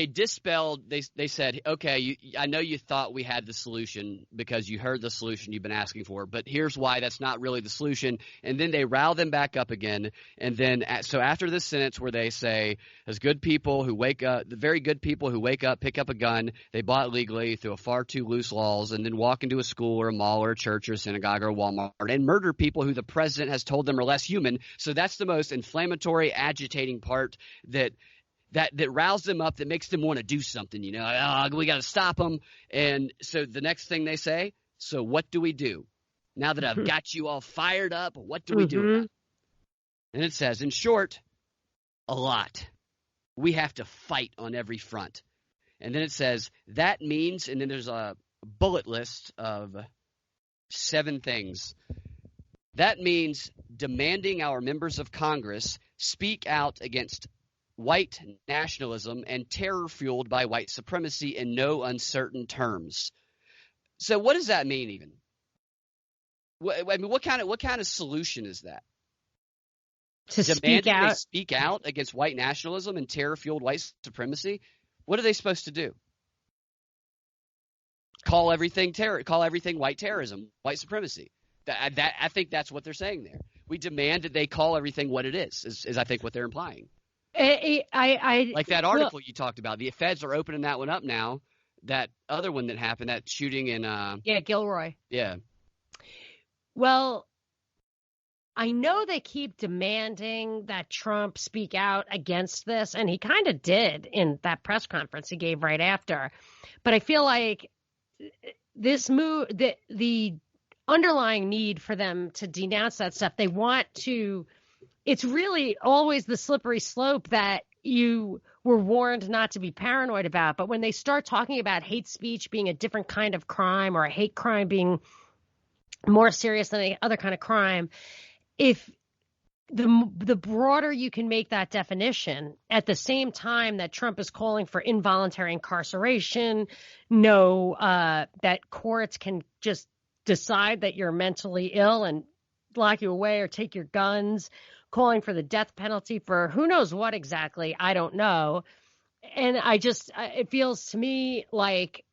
dispelled. They said, okay, I know you thought we had the solution because you heard the solution you've been asking for, but here's why that's not really the solution. And then they rile them back up again. And then so after this sentence where they say, as good people who wake up, the very good people who wake up, pick up a gun they bought legally through a far too loose laws, and then walk into a school or a mall or a church or a synagogue or a Walmart and murder people who the president has told them are less human. So that's the most inflammatory, agitating part that riles them up, that makes them want to do something, we got to stop them. And so the next thing they say, so what do we do? Now that I've got you all fired up, what do we do about it? And it says, in short, a lot. We have to fight on every front. And then it says, that means, and then there's a bullet list of 7 things. That means demanding our members of Congress speak out against white nationalism and terror fueled by white supremacy in no uncertain terms. So what does that mean even? What kind of solution is that? To speak out? They speak out against white nationalism and terror fueled white supremacy? What are they supposed to do? call everything white terrorism, white supremacy. I think that's what they're saying there. We demand that they call everything what it is I think what they're implying. Like that article you talked about, the feds are opening that one up now. That other one that happened, that shooting in Gilroy. Yeah. Well, I know they keep demanding that Trump speak out against this, and he kind of did in that press conference he gave right after. But I feel like this move, the underlying need for them to denounce that stuff, they want to. It's really always the slippery slope that you were warned not to be paranoid about. But when they start talking about hate speech being a different kind of crime, or a hate crime being more serious than any other kind of crime, if the broader you can make that definition, at the same time that Trump is calling for involuntary incarceration, that courts can just decide that you're mentally ill and lock you away or take your guns, calling for the death penalty for who knows what exactly, I don't know. And it feels to me like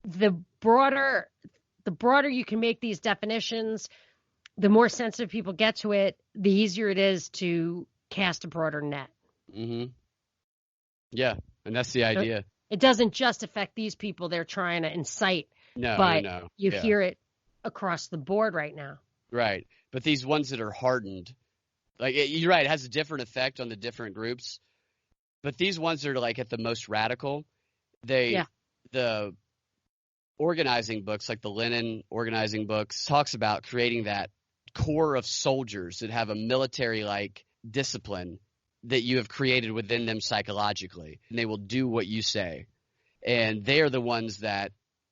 the broader you can make these definitions, the more sensitive people get to it, the easier it is to cast a broader net. Mm-hmm. Yeah, and that's the idea. It doesn't just affect these people they're trying to incite, but you hear it across the board right now. Right, but these ones that are hardened, like you're right, it has a different effect on the different groups. But these ones that are like at the most radical, the organizing books, like the Lenin organizing books, talks about creating that core of soldiers that have a military-like discipline that you have created within them psychologically, and they will do what you say. And they are the ones that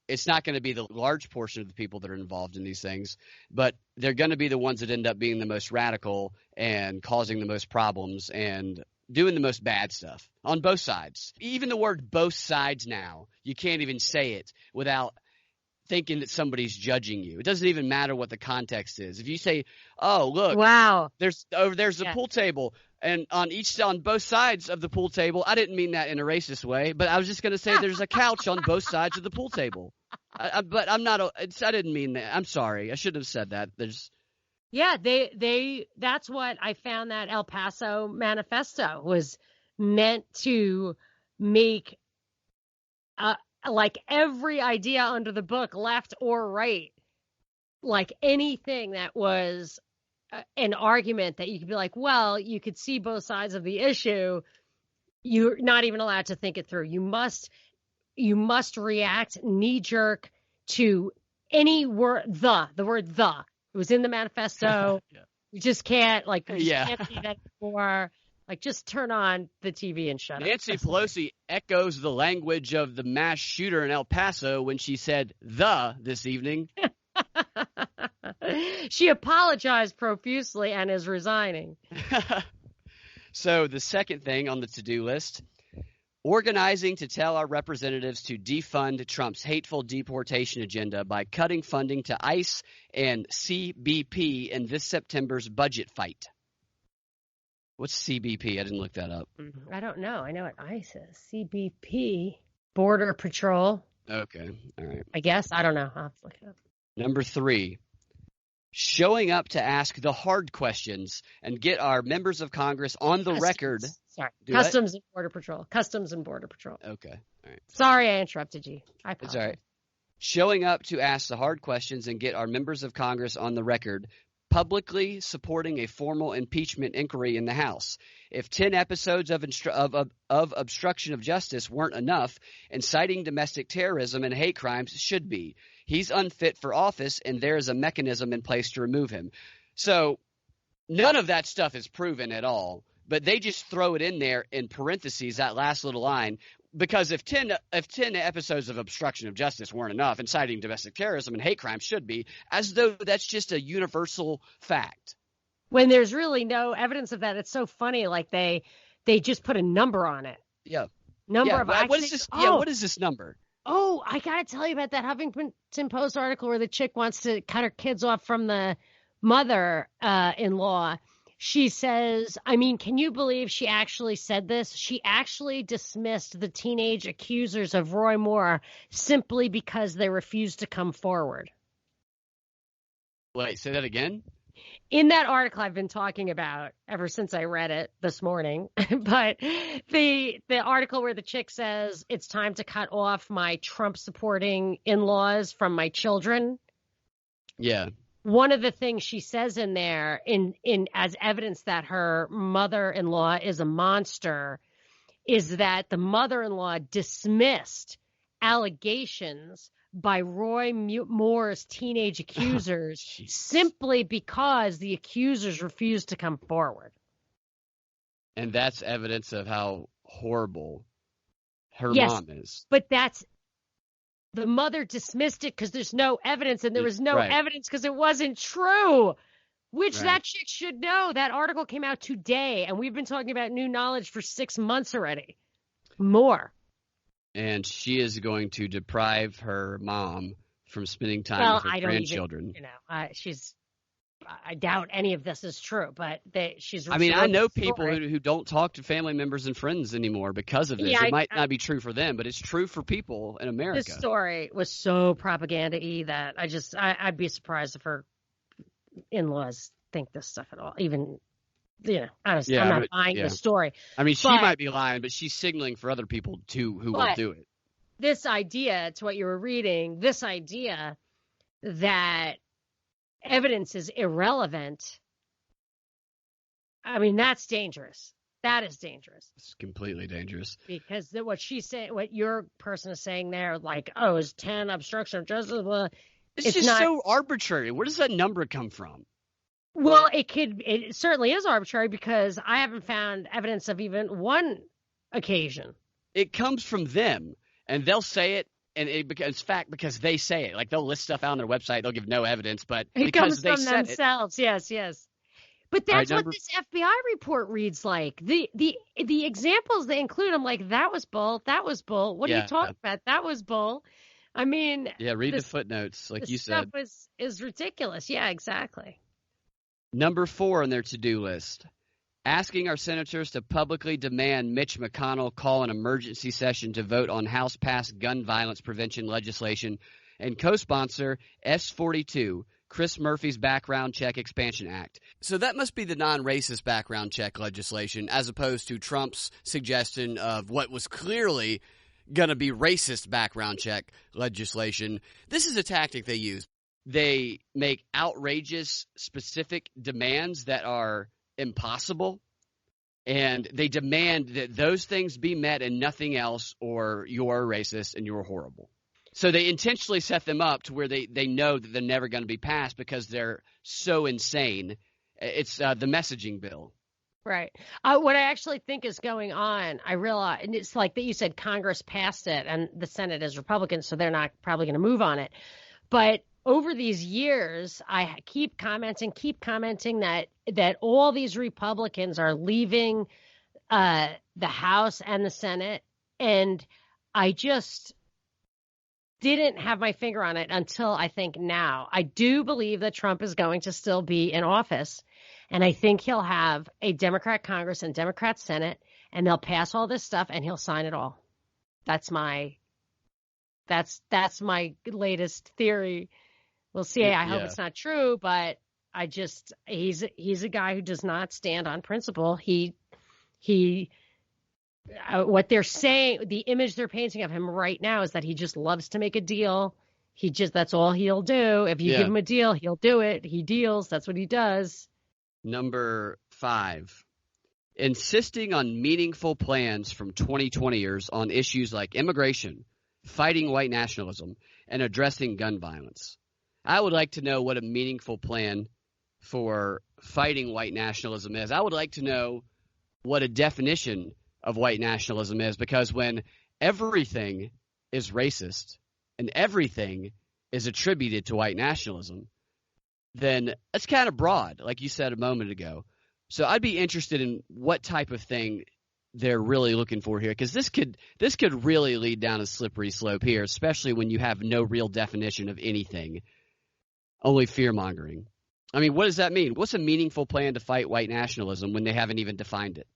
it's not going to be the large portion of the people that are involved in these things, but they're going to be the ones that end up being the most radical and causing the most problems and doing the most bad stuff on both sides. Even the word both sides now, you can't even say it without thinking that somebody's judging you. It doesn't even matter what the context is. If you say, "Oh, look, wow, there's a pool table, and on both sides of the pool table," I didn't mean that in a racist way, but I was just going to say there's a couch on both sides of the pool table. But I'm not. I didn't mean that. I'm sorry. I shouldn't have said that. That's what I found. That El Paso manifesto was meant to make like every idea under the book, left or right, like anything that was an argument that you could be like, well, you could see both sides of the issue. You're not even allowed to think it through. You must react knee jerk to any word, the word the. It was in the manifesto. Yeah. You just can't can't see that before. Like, just turn on the TV and shut up. Nancy Pelosi echoes the language of the mass shooter in El Paso when she said this evening. She apologized profusely and is resigning. So the second thing on the to-do list, organizing to tell our representatives to defund Trump's hateful deportation agenda by cutting funding to ICE and CBP in this September's budget fight. What's CBP? I didn't look that up. I don't know. I know what ICE is. CBP, Border Patrol. Okay. All right. I guess. I don't know. I'll have to look it up. Number 3, showing up to ask the hard questions and get our members of Congress on the record. Sorry. Customs and Border Patrol. Okay. All right. Sorry I interrupted you. I apologize. It's all right. Showing up to ask the hard questions and get our members of Congress on the record, publicly supporting a formal impeachment inquiry in the House. If 10 episodes of obstruction of justice weren't enough, inciting domestic terrorism and hate crimes should be. He's unfit for office, and there is a mechanism in place to remove him. So none of that stuff is proven at all, but they just throw it in there in parentheses, that last little line, because if 10 episodes of obstruction of justice weren't enough, inciting domestic terrorism and hate crimes should be, as though that's just a universal fact. When there's really no evidence of that, it's so funny. Like they just put a number on it. Yeah. What is this? Yeah. What is this number? Oh, I gotta tell you about that Huffington Post article where the chick wants to cut her kids off from the mother-in-law. She says, I mean, can you believe she actually said this? She actually dismissed the teenage accusers of Roy Moore simply because they refused to come forward. Wait, say that again? In that article I've been talking about ever since I read it this morning, but the article where the chick says it's time to cut off my Trump supporting in-laws from my children. Yeah. One of the things she says in there in as evidence that her mother-in-law is a monster is that the mother-in-law dismissed allegations by Roy Moore's teenage accusers simply because the accusers refused to come forward. And that's evidence of how horrible her mom is. But the mother dismissed it because there's no evidence, and there was no evidence because it wasn't true, which that chick should know. That article came out today, and we've been talking about new knowledge for 6 months already. More. And she is going to deprive her mom from spending time with her grandchildren. I doubt any of this is true, but she's. I mean, I know people who don't talk to family members and friends anymore because of this. Yeah, it might not be true for them, but it's true for people in America. This story was so propaganda-y that I'd be surprised if her in-laws think this stuff at all. Even, I'm not buying the story. I mean, she might be lying, but she's signaling for other people too who will do it. This idea, to what you were reading, this idea that evidence is irrelevant, I mean, that's dangerous. That is dangerous. It's completely dangerous. Because what your person is saying there, like, oh, is 10 obstruction of justice? Blah, it's just not so arbitrary. Where does that number come from? Well, it certainly is arbitrary because I haven't found evidence of even one occasion. It comes from them, and they'll say it. And it's fact because they say it. Like, they'll list stuff out on their website. They'll give no evidence, but it because comes from themselves. Yes. But that's what this FBI report reads like. The examples they include, I'm like, that was bull. That was bull. What are you talking about? That was bull. I mean, read the footnotes, like you said. Stuff is ridiculous. Yeah, exactly. Number 4 on their to-do list. Asking our senators to publicly demand Mitch McConnell call an emergency session to vote on House-passed gun violence prevention legislation and co-sponsor S-42, Chris Murphy's Background Check Expansion Act. So that must be the non-racist background check legislation as opposed to Trump's suggestion of what was clearly going to be racist background check legislation. This is a tactic they use. They make outrageous, specific demands that are impossible, and they demand that those things be met and nothing else, or you're racist and you're horrible. So they intentionally set them up to where they know that they're never going to be passed because they're so insane. It's the messaging bill. Right. What I actually think is going on, I realize, and it's like that you said Congress passed it and the Senate is Republican, so they're not probably going to move on it. But over these years, I keep commenting that all these Republicans are leaving the House and the Senate, and I just didn't have my finger on it until I think now. I do believe that Trump is going to still be in office, and I think he'll have a Democrat Congress and Democrat Senate, and they'll pass all this stuff, and he'll sign it all. That's my latest theory. We'll see. I hope it's not true, but he's a guy who does not stand on principle. What they're saying, the image they're painting of him right now is that he just loves to make a deal. That's all he'll do. If you give him a deal, he'll do it. He deals. That's what he does. Number 5, insisting on meaningful plans from 2020ers on issues like immigration, fighting white nationalism, and addressing gun violence. I would like to know what a meaningful plan for fighting white nationalism is. I would like to know what a definition of white nationalism is, because when everything is racist and everything is attributed to white nationalism, then that's kind of broad, like you said a moment ago. So I'd be interested in what type of thing they're really looking for here, because this could really lead down a slippery slope here, especially when you have no real definition of anything. Only fear-mongering. I mean, what does that mean? What's a meaningful plan to fight white nationalism when they haven't even defined it?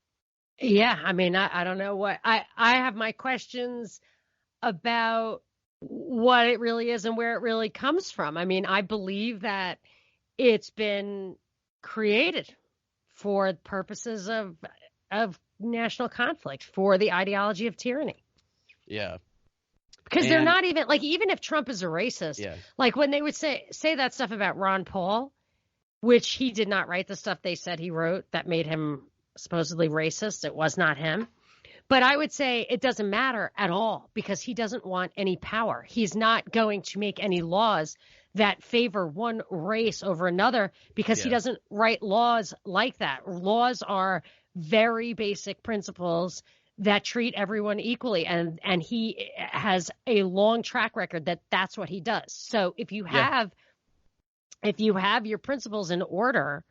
Yeah, I mean, I don't know what I have my questions about what it really is and where it really comes from. I mean, I believe that it's been created for purposes of national conflict, for the ideology of tyranny. Yeah. Because they're not even like, even if Trump is a racist, Yeah. like when they would say that stuff about Ron Paul, which he did not write the stuff they said he wrote that made him supposedly racist. It was not him. But I would say it doesn't matter at all because he doesn't want any power. He's not going to make any laws that favor one race over another because he doesn't write laws like that. Laws are very basic principles that treat everyone equally. And he has a long track record that that's what he does. So if you have your principles in order,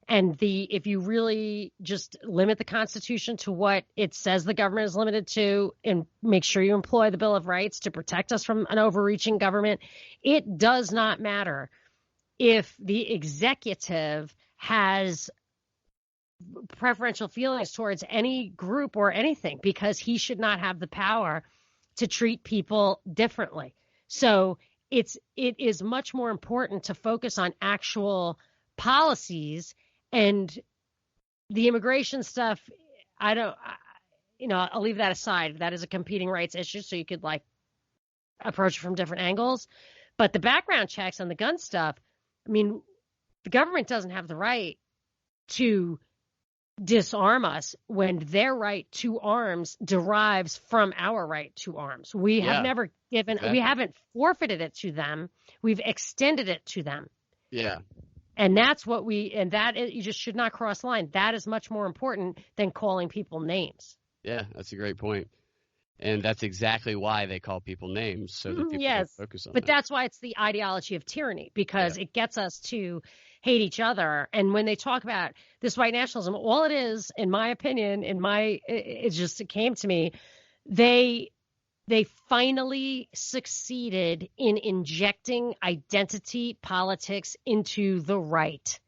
and if you really just limit the Constitution to what it says the government is limited to, and make sure you employ the Bill of Rights to protect us from an overreaching government, it does not matter if the executive has preferential feelings towards any group or anything, because he should not have the power to treat people differently. So it is much more important to focus on actual policies. And the immigration stuff, I'll leave that aside. That is a competing rights issue, so you could like approach it from different angles. But the background checks on the gun stuff, I mean, the government doesn't have the right to disarm us when their right to arms derives from our right to arms. We have never given, we haven't forfeited it to them. We've extended it to them. Yeah. And that's what you just should not cross the line. That is much more important than calling people names. Yeah, that's a great point. And that's exactly why they call people names, so that people can focus on But that's why it's the ideology of tyranny, because it gets us to hate each other. And when they talk about this white nationalism, all it is, in my opinion, it came to me, they finally succeeded in injecting identity politics into the right.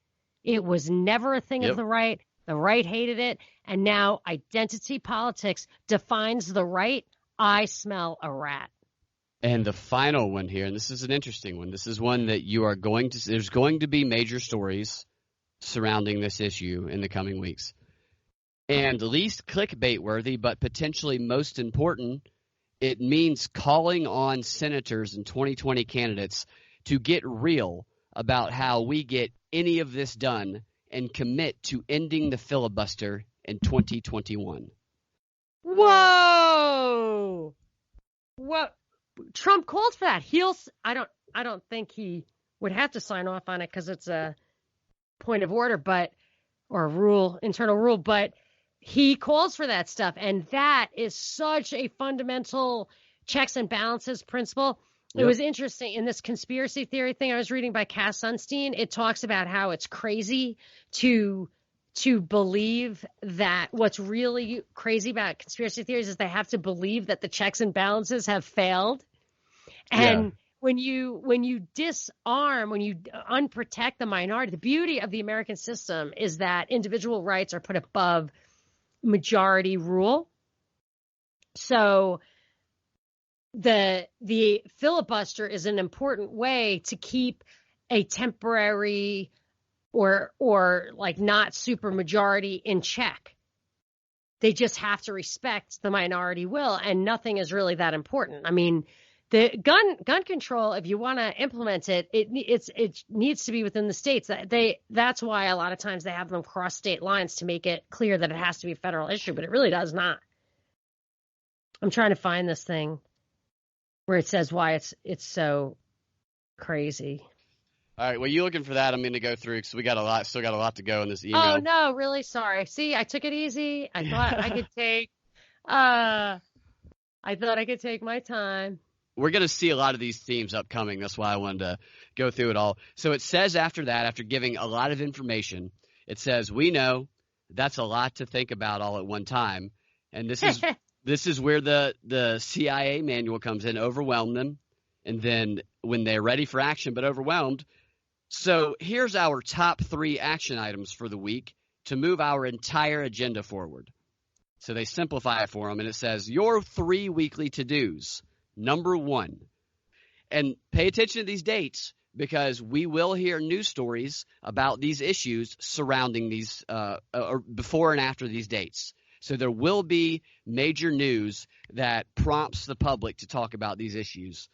It was never a thing of the right. The right hated it. And now identity politics defines the right. I smell a rat. And the final one here, and this is an interesting one. This is one that there's going to be major stories surrounding this issue in the coming weeks. And least clickbait worthy, but potentially most important, it means calling on senators and 2020 candidates to get real about how we get any of this done and commit to ending the filibuster in 2021. Whoa! What? Trump called for that. I don't think he would have to sign off on it because it's a point of order, or a rule, internal rule, but he calls for that stuff. And that is such a fundamental checks and balances principle. It was interesting in this conspiracy theory thing I was reading by Cass Sunstein. It talks about how it's crazy to believe that what's really crazy about conspiracy theories is they have to believe that the checks and balances have failed. And when you disarm, when you unprotect the minority, the beauty of the American system is that individual rights are put above majority rule. So the filibuster is an important way to keep a temporary or like not super majority in check. They just have to respect the minority will, and nothing is really that important. I mean, the gun control, if you want to implement it, it needs to be within the states. That's why a lot of times they have them cross state lines to make it clear that it has to be a federal issue, but it really does not. I'm trying to find this thing where it says why it's so crazy. All right, well, you looking for that? I'm going to go through because still got a lot to go in this email. Oh no, really sorry. See, I took it easy. I thought I could take my time. We're going to see a lot of these themes upcoming. That's why I wanted to go through it all. So it says after that, after giving a lot of information, it says, we know that's a lot to think about all at one time. And this is where the CIA manual comes in, overwhelm them. And then when they're ready for action but overwhelmed, So here's our top 3 action items for the week to move our entire agenda forward. So they simplify it for them, and it says, your 3 weekly to-dos. Number 1. And pay attention to these dates, because we will hear news stories about these issues surrounding these or before and after these dates. So there will be major news that prompts the public to talk about these issues.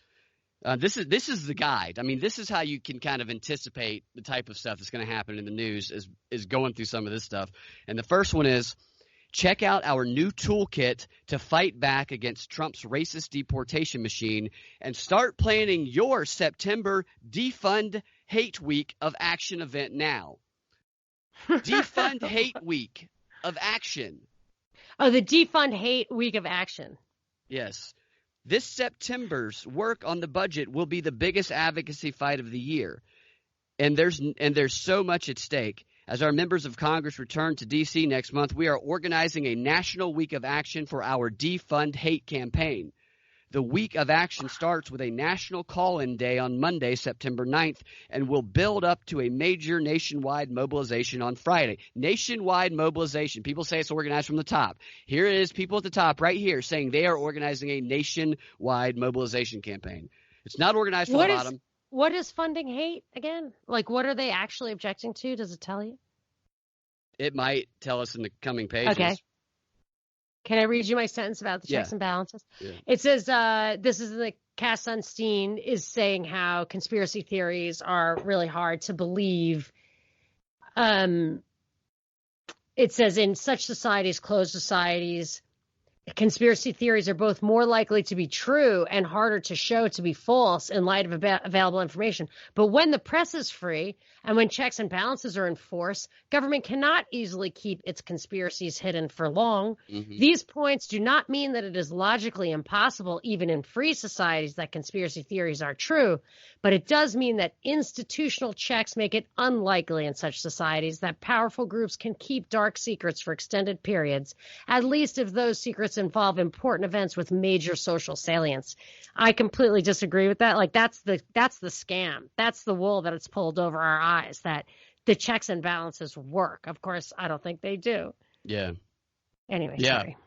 This is the guide. I mean, this is how you can kind of anticipate the type of stuff that's going to happen in the news is going through some of this stuff. And the first one is, check out our new toolkit to fight back against Trump's racist deportation machine and start planning your September Defund Hate Week of Action event now. Defund Hate Week of Action. Oh, the Defund Hate Week of Action. Yes. This September's work on the budget will be the biggest advocacy fight of the year. And there's so much at stake. As our members of Congress return to D.C. next month, we are organizing a national week of action for our Defund Hate campaign. The week of action starts with a national call-in day on Monday, September 9th, and will build up to a major nationwide mobilization on Friday. Nationwide mobilization. People say it's organized from the top. Here it is, people at the top right here saying they are organizing a nationwide mobilization campaign. It's not organized from the bottom. What is funding hate again? Like, what are they actually objecting to? Does it tell you? It might tell us in the coming pages. Okay. Can I read you my sentence about the checks and balances? Yeah. It says, this is the Cass Sunstein is saying how conspiracy theories are really hard to believe. It says in such societies, closed societies, conspiracy theories are both more likely to be true and harder to show to be false in light of available information. But when the press is free and when checks and balances are in force, government cannot easily keep its conspiracies hidden for long. Mm-hmm. These points do not mean that it is logically impossible, even in free societies, that conspiracy theories are true, but it does mean that institutional checks make it unlikely in such societies that powerful groups can keep dark secrets for extended periods, at least if those secrets involve important events with major social salience. I completely disagree with that. Like, that's the scam. That's the wool that it's pulled over our eyes, that the checks and balances work. Of course, I don't think they do. Yeah. Anyway, yeah. Sorry.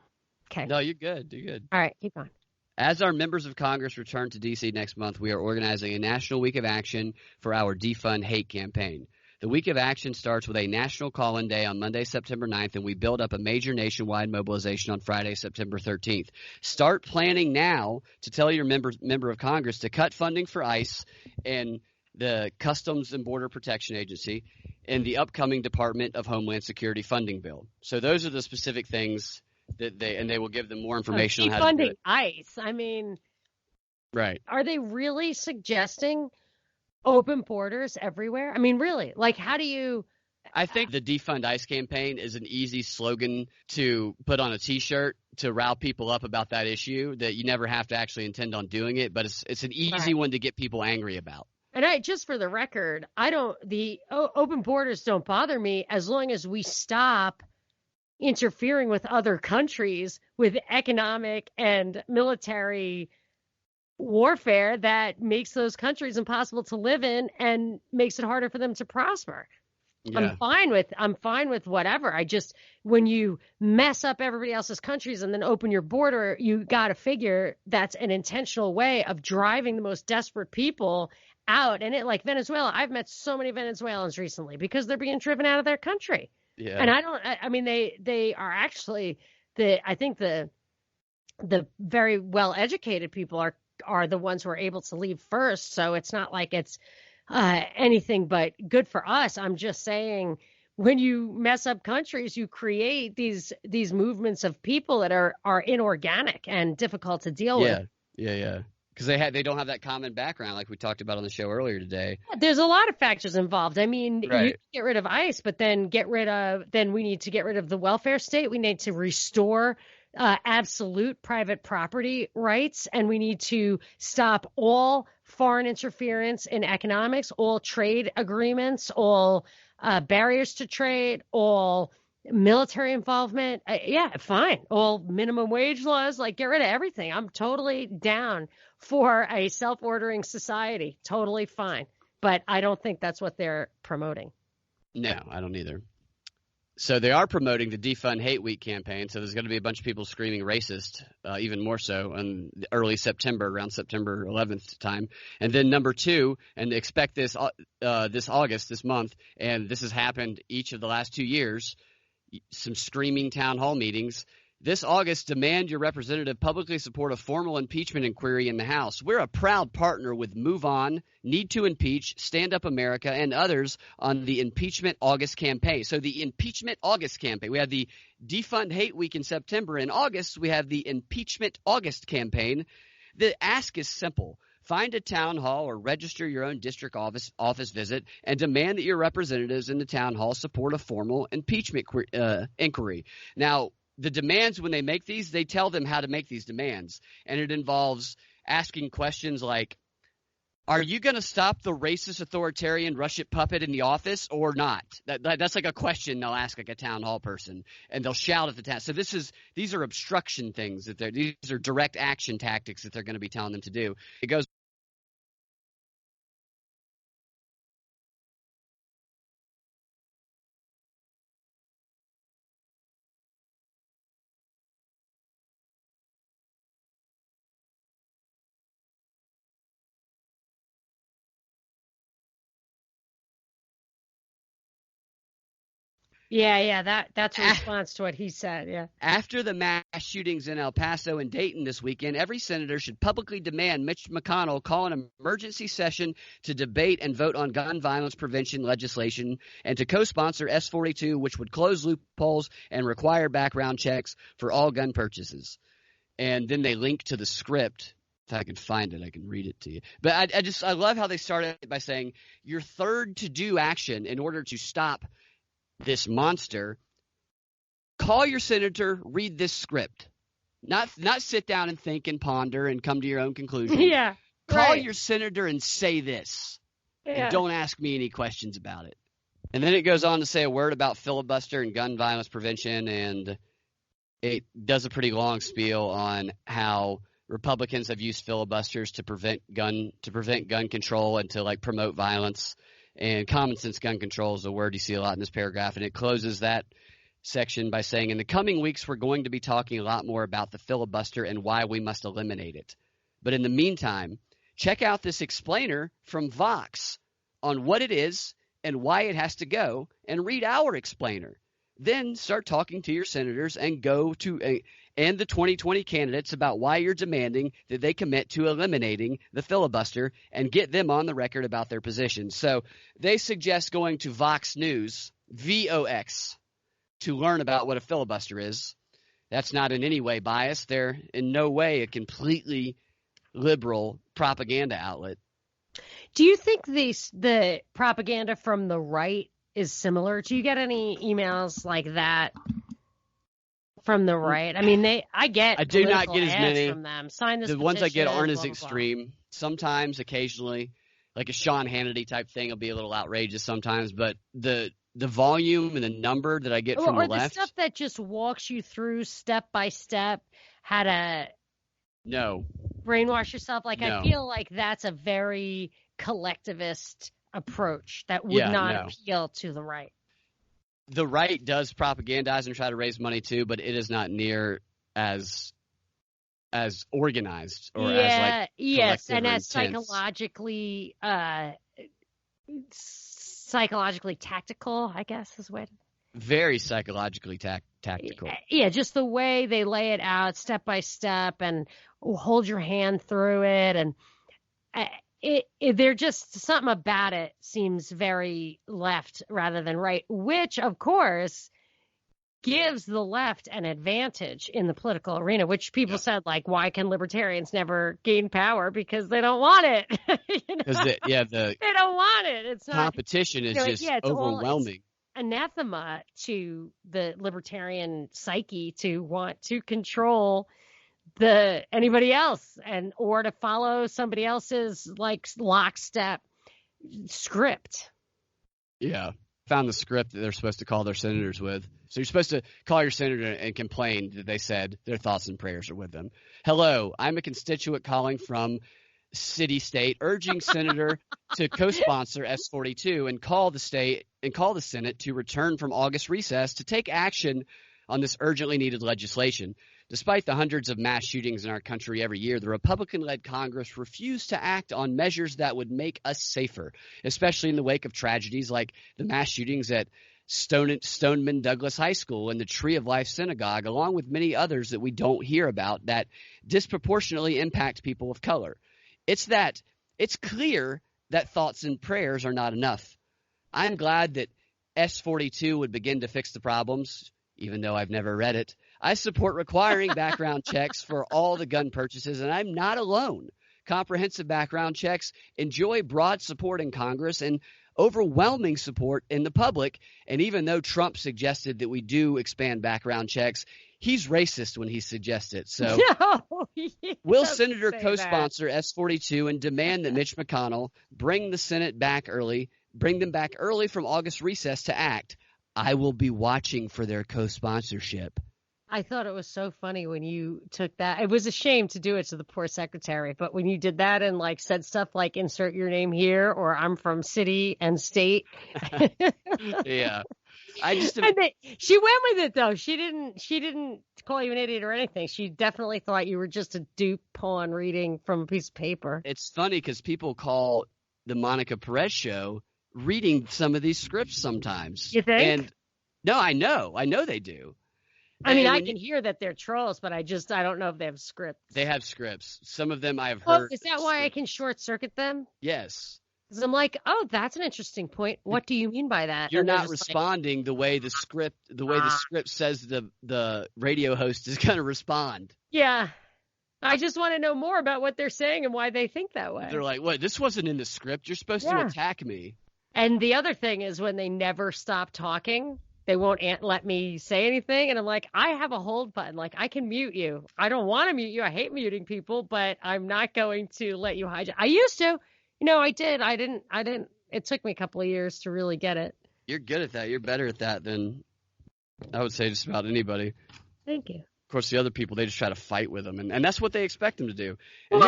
Okay. No, you're good. You're good. All right, keep going. As our members of Congress return to D.C. next month, we are organizing a national week of action for our Defund Hate campaign. The week of action starts with a national call-in day on Monday, September 9th, and we build up a major nationwide mobilization on Friday, September 13th. Start planning now to tell your member of Congress to cut funding for ICE and the Customs and Border Protection Agency and the upcoming Department of Homeland Security funding bill. So those are the specific things that they will give them more information on how to do it. ICE. I mean, right. Are they really suggesting open borders everywhere? I mean, really, like, how do you? I think the Defund ICE campaign is an easy slogan to put on a T-shirt to rile people up about that issue, that you never have to actually intend on doing it, but it's an easy one to get people angry about. And just for the record, the open borders don't bother me as long as we stop interfering with other countries with economic and military warfare that makes those countries impossible to live in and makes it harder for them to prosper. Yeah. I'm fine with whatever. When you mess up everybody else's countries and then open your border, you got to figure that's an intentional way of driving the most desperate people out. And like Venezuela, I've met so many Venezuelans recently because they're being driven out of their country. Yeah. And I mean, they are actually I think the very well educated people are the ones who are able to leave first. So it's not like it's anything but good for us. I'm just saying, when you mess up countries, you create these movements of people that are inorganic and difficult to deal with. Yeah. Because they don't have that common background like we talked about on the show earlier today. There's a lot of factors involved. I mean, right. You get rid of ICE, but then we need to get rid of the welfare state. We need to restore absolute private property rights, and we need to stop all foreign interference in economics, all trade agreements, all barriers to trade, all military involvement. Fine. All minimum wage laws, like, get rid of everything. I'm totally down for a self-ordering society. Totally fine. but I don't think that's what they're promoting. No, I don't either. So they are promoting the Defund Hate Week campaign. So there's going to be a bunch of people screaming racist, even more so in early September, around September 11th time. And then number two, and expect this this August, this month, and this has happened each of the last 2 years, some screaming town hall meetings. This August, demand your representative publicly support a formal impeachment inquiry in the House. We're a proud partner with Move On, Need to Impeach, Stand Up America, and others on the Impeachment August campaign. So the Impeachment August campaign. We have the Defund Hate Week in September. In August, we have the Impeachment August campaign. The ask is simple. Find a town hall or register your own district office visit and demand that your representatives in the town hall support a formal impeachment inquiry. Now, the demands, when they make these, they tell them how to make these demands. And it involves asking questions like, are you going to stop the racist authoritarian Russian puppet in the office or not? That's like a question they'll ask like a town hall person, and they'll shout at the town. So these are obstruction things these are direct action tactics that they're going to be telling them to do. It goes. Yeah, that's a response to what he said, yeah. After the mass shootings in El Paso and Dayton this weekend, every senator should publicly demand Mitch McConnell call an emergency session to debate and vote on gun violence prevention legislation and to co-sponsor S-42, which would close loopholes and require background checks for all gun purchases. And then they link to the script. If I can find it, I can read it to you. But I love how they started by saying your third to-do action in order to stop this monster, call your senator, read this script. Not sit down and think and ponder and come to your own conclusion. Yeah. Call your senator and say this. Yeah. And don't ask me any questions about it. And then it goes on to say a word about filibuster and gun violence prevention, and it does a pretty long spiel on how Republicans have used filibusters to prevent gun control and to like promote violence. And common sense gun control is a word you see a lot in this paragraph, and it closes that section by saying, in the coming weeks, we're going to be talking a lot more about the filibuster and why we must eliminate it. But in the meantime, check out this explainer from Vox on what it is and why it has to go, and read our explainer. Then start talking to your senators and and the 2020 candidates about why you're demanding that they commit to eliminating the filibuster and get them on the record about their positions. So they suggest going to Vox News, VOX, to learn about what a filibuster is. That's not in any way biased. They're in no way a completely liberal propaganda outlet. Do you think the propaganda from the right is similar? Do you get any emails like that from the right? I mean, I do not get as many from them. Sign this. The ones I get aren't as extreme. Sometimes, occasionally, like a Sean Hannity type thing will be a little outrageous sometimes, but the volume and the number that I get from the left, stuff that just walks you through step by step how to brainwash yourself. Like I feel like that's a very collectivist approach that would not appeal to the right. The right does propagandize and try to raise money too, but it is not near as organized or as and as psychologically tactical, I guess is what. Very psychologically tactical. Yeah, just the way they lay it out step by step and hold your hand through it, and they're just something about it seems very left rather than right, which of course gives the left an advantage in the political arena, which people said, like, why can libertarians never gain power? Because they don't want it. Because they don't want it. It's not, competition is just overwhelming. It's anathema to the libertarian psyche to want to control anybody else or to follow somebody else's like lockstep script. Yeah. Found the script that they're supposed to call their senators with. So you're supposed to call your senator and complain that they said their thoughts and prayers are with them. Hello, I'm a constituent calling from city-state, urging Senator to co-sponsor S-42 and call the Senate to return from August recess to take action on this urgently needed legislation. Despite the hundreds of mass shootings in our country every year, the Republican-led Congress refused to act on measures that would make us safer, especially in the wake of tragedies like the mass shootings at Stoneman Douglas High School and the Tree of Life Synagogue, along with many others that we don't hear about that disproportionately impact people of color. It's clear that thoughts and prayers are not enough. I'm glad that S-42 would begin to fix the problems, even though I've never read it. I support requiring background checks for all the gun purchases, and I'm not alone. Comprehensive background checks enjoy broad support in Congress and overwhelming support in the public. And even though Trump suggested that we do expand background checks, he's racist when he suggests it. So No, will Senator co-sponsor S-42 and demand that Mitch McConnell bring them back early from August recess to act? I will be watching for their co-sponsorship. I thought it was so funny when you took that. It was a shame to do it to the poor secretary, but when you did that and like said stuff like insert your name here or I'm from city and state. Yeah. She went with it though. She didn't call you an idiot or anything. She definitely thought you were just a dupe pawn reading from a piece of paper. It's funny because people call the Monica Perez show reading some of these scripts sometimes. You think? And no, I know they do. I mean, I can hear that they're trolls, but I don't know if they have scripts. They have scripts. Some of them I have heard. Is that why I can short circuit them? Yes. Because I'm like, oh, that's an interesting point. What do you mean by that? You're not responding the way the script says the radio host is going to respond. Yeah. I just want to know more about what they're saying and why they think that way. They're like, what? This wasn't in the script. You're supposed to attack me. And the other thing is when they never stop talking. They won't let me say anything. And I'm like, I have a hold button. Like, I can mute you. I don't want to mute you. I hate muting people, but I'm not going to let you hijack. I used to. I did. I didn't. It took me a couple of years to really get it. You're good at that. You're better at that than I would say just about anybody. Thank you. Of course, the other people, they just try to fight with them. And that's what they expect them to do. And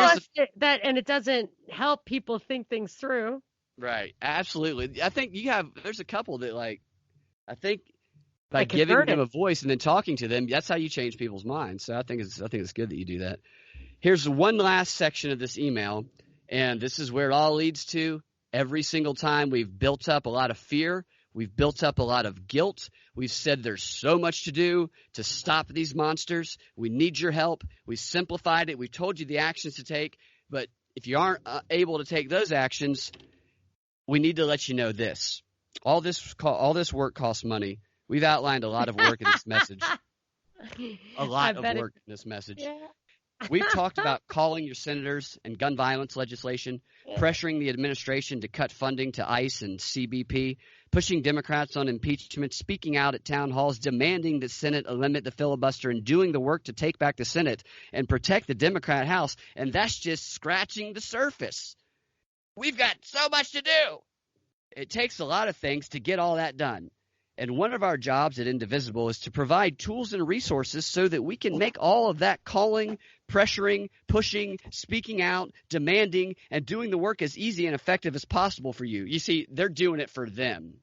and it doesn't help people think things through. Right. Absolutely. I think there's a couple that I think by giving them a voice and then talking to them, that's how you change people's minds. So I think it's good that you do that. Here's one last section of this email, and this is where it all leads to. Every single time we've built up a lot of fear, we've built up a lot of guilt. We've said there's so much to do to stop these monsters. We need your help. We simplified it. We've told you the actions to take, but if you aren't able to take those actions, we need to let you know this. All this work costs money. We've outlined a lot of work in this message. A lot of work in this message. Yeah. We've talked about calling your senators and gun violence legislation, pressuring the administration to cut funding to ICE and CBP, pushing Democrats on impeachment, speaking out at town halls, demanding the Senate limit the filibuster, and doing the work to take back the Senate and protect the Democrat House. And that's just scratching the surface. We've got so much to do. It takes a lot of things to get all that done. And one of our jobs at Indivisible is to provide tools and resources so that we can make all of that calling, pressuring, pushing, speaking out, demanding, and doing the work as easy and effective as possible for you. You see, they're doing it for them.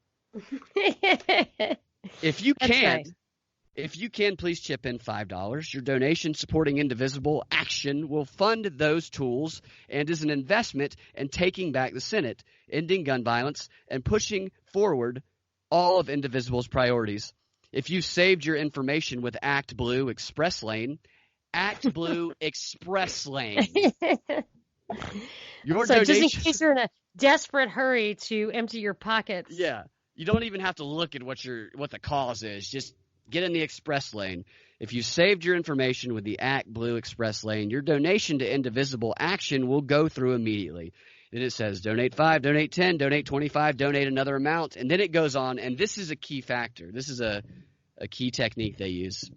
If you can, please chip in $5. Your donation supporting Indivisible action will fund those tools and is an investment in taking back the Senate, ending gun violence, and pushing forward all of Indivisible's priorities. If you saved your information with Act Blue Express Lane, Act Blue Express Lane. Your so donation, just in case you're in a desperate hurry to empty your pockets. Yeah. You don't even have to look at what the cause is. Just get in the express lane. If you saved your information with the Act Blue Express Lane, your donation to Indivisible action will go through immediately. Then it says donate 5, donate 10, donate 25, donate another amount. And then it goes on, and this is a key factor. This is a key technique they use.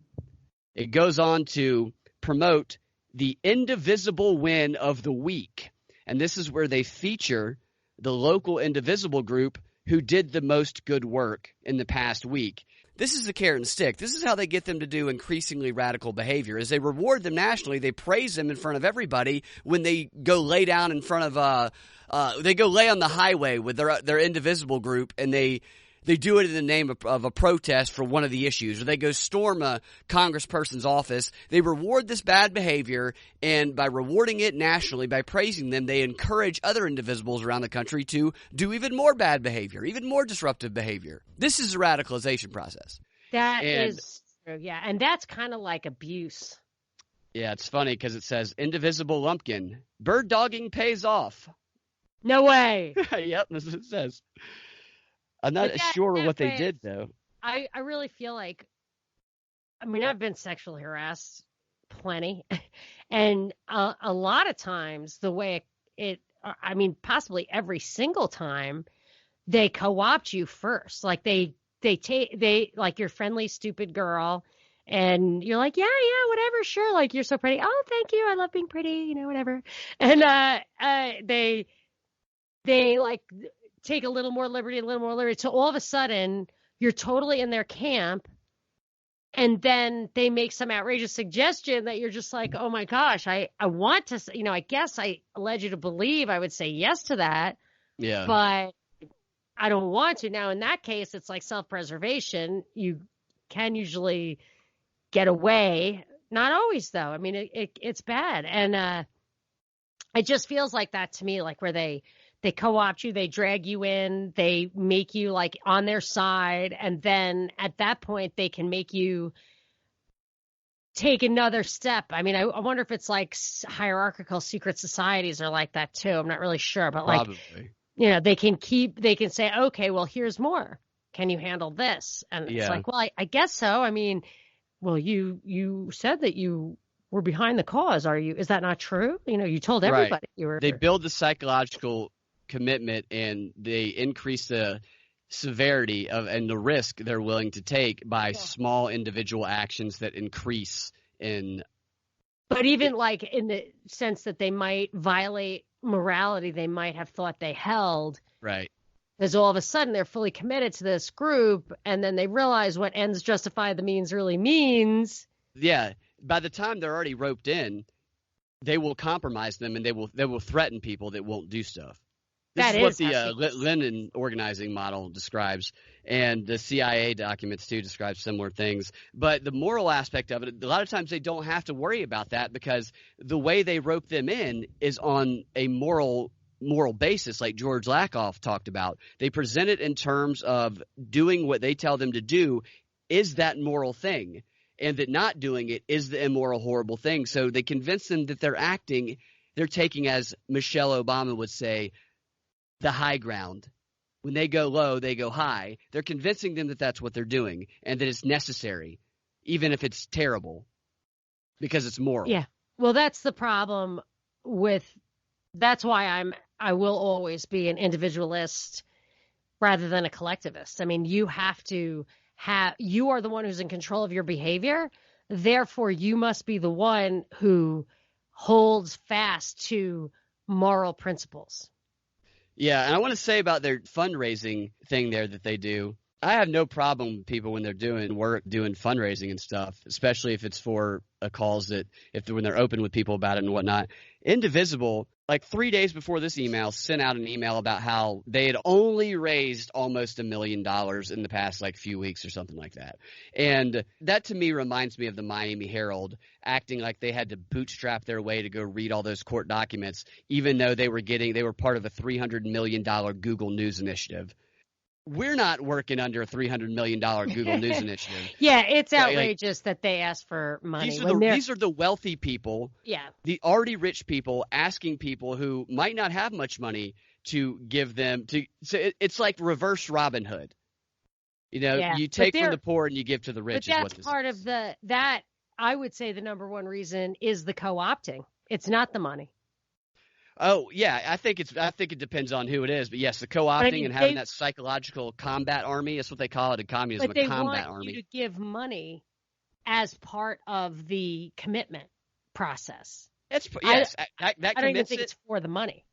It goes on to promote the Indivisible win of the week. And this is where they feature the local Indivisible group who did the most good work in the past week. this is the carrot and stick. This is how they get them to do increasingly radical behavior. Is they reward them nationally, they praise them in front of everybody when they go lay down in front of they go lay on the highway with their indivisible group, and they do it in the name of a protest for one of the issues, or they go storm a congressperson's office. They reward this bad behavior, and by rewarding it nationally, by praising them, they encourage other indivisibles around the country to do even more bad behavior, even more disruptive behavior. This is a radicalization process. That is true, yeah. And that's kind of like abuse. Yeah, it's funny because it says, indivisible lumpkin, bird dogging pays off. No way. Yep, that's what it says. I'm not sure what they did, though. I really feel like, I mean, I've been sexually harassed plenty. And a lot of times the way I mean, possibly every single time, they co-opt you first. Like they like your friendly, stupid girl. And you're like, yeah, whatever, sure. Like, you're so pretty. Oh, thank you. I love being pretty, whatever. And they like take a little more liberty. So all of a sudden, you're totally in their camp. And then they make some outrageous suggestion that you're just like, oh my gosh, I want to, I guess I led you to believe I would say yes to that. Yeah. But I don't want to. Now, in that case, it's like self-preservation. You can usually get away. Not always, though. I mean, it's bad. And it just feels like that to me, like where they co-opt you, they drag you in, they make you like on their side. And then at that point, they can make you take another step. I mean, I wonder if it's like hierarchical secret societies are like that, too. I'm not really sure. But probably. They can say, okay, well, here's more. Can you handle this? And it's like, well, I guess so. I mean, well, you said that you were behind the cause. Is that not true? You told everybody you were. They build the psychological commitment, and they increase the severity and the risk they're willing to take by small individual actions that increase in. But even like in the sense that they might violate morality, they might have thought they held. Right. Because all of a sudden they're fully committed to this group, and then they realize what ends justify the means really means. Yeah. By the time they're already roped in, they will compromise them, and they will threaten people that won't do stuff. This is what the Lenin organizing model describes, and the CIA documents, too, describe similar things. But the moral aspect of it, a lot of times they don't have to worry about that because the way they rope them in is on a moral basis, like George Lakoff talked about. They present it in terms of doing what they tell them to do is that moral thing, and that not doing it is the immoral, horrible thing. So they convince them that they're taking, as Michelle Obama would say, the high ground. When they go low, they go high. They're convincing them that that's what they're doing and that it's necessary, even if it's terrible, because it's moral. Yeah. Well, that's the problem that's why I will always be an individualist rather than a collectivist. I mean, you are the one who's in control of your behavior. Therefore, you must be the one who holds fast to moral principles. Yeah, and I want to say about their fundraising thing there that they do. I have no problem with people when they're doing work, doing fundraising and stuff, especially if it's for a cause when they're open with people about it and whatnot. Indivisible, like 3 days before this email, sent out an email about how they had only raised almost $1 million in the past few weeks or something like that. And that to me reminds me of the Miami Herald acting like they had to bootstrap their way to go read all those court documents, even though they were part of a $300 million Google News initiative. We're not working under a $300 million Google News initiative. Yeah, it's outrageous that they ask for money. These are the wealthy people, the already rich people, asking people who might not have much money to give them. So it's like reverse Robin Hood. You take from the poor and you give to the rich. But that's part of that. I would say the number one reason is the co-opting. It's not the money. Oh, yeah, I think it depends on who it is. But yes, the co-opting and having that psychological combat army, that's what they call it in communism, a combat army. But they want you to give money as part of the commitment process. I don't even think it's for the money.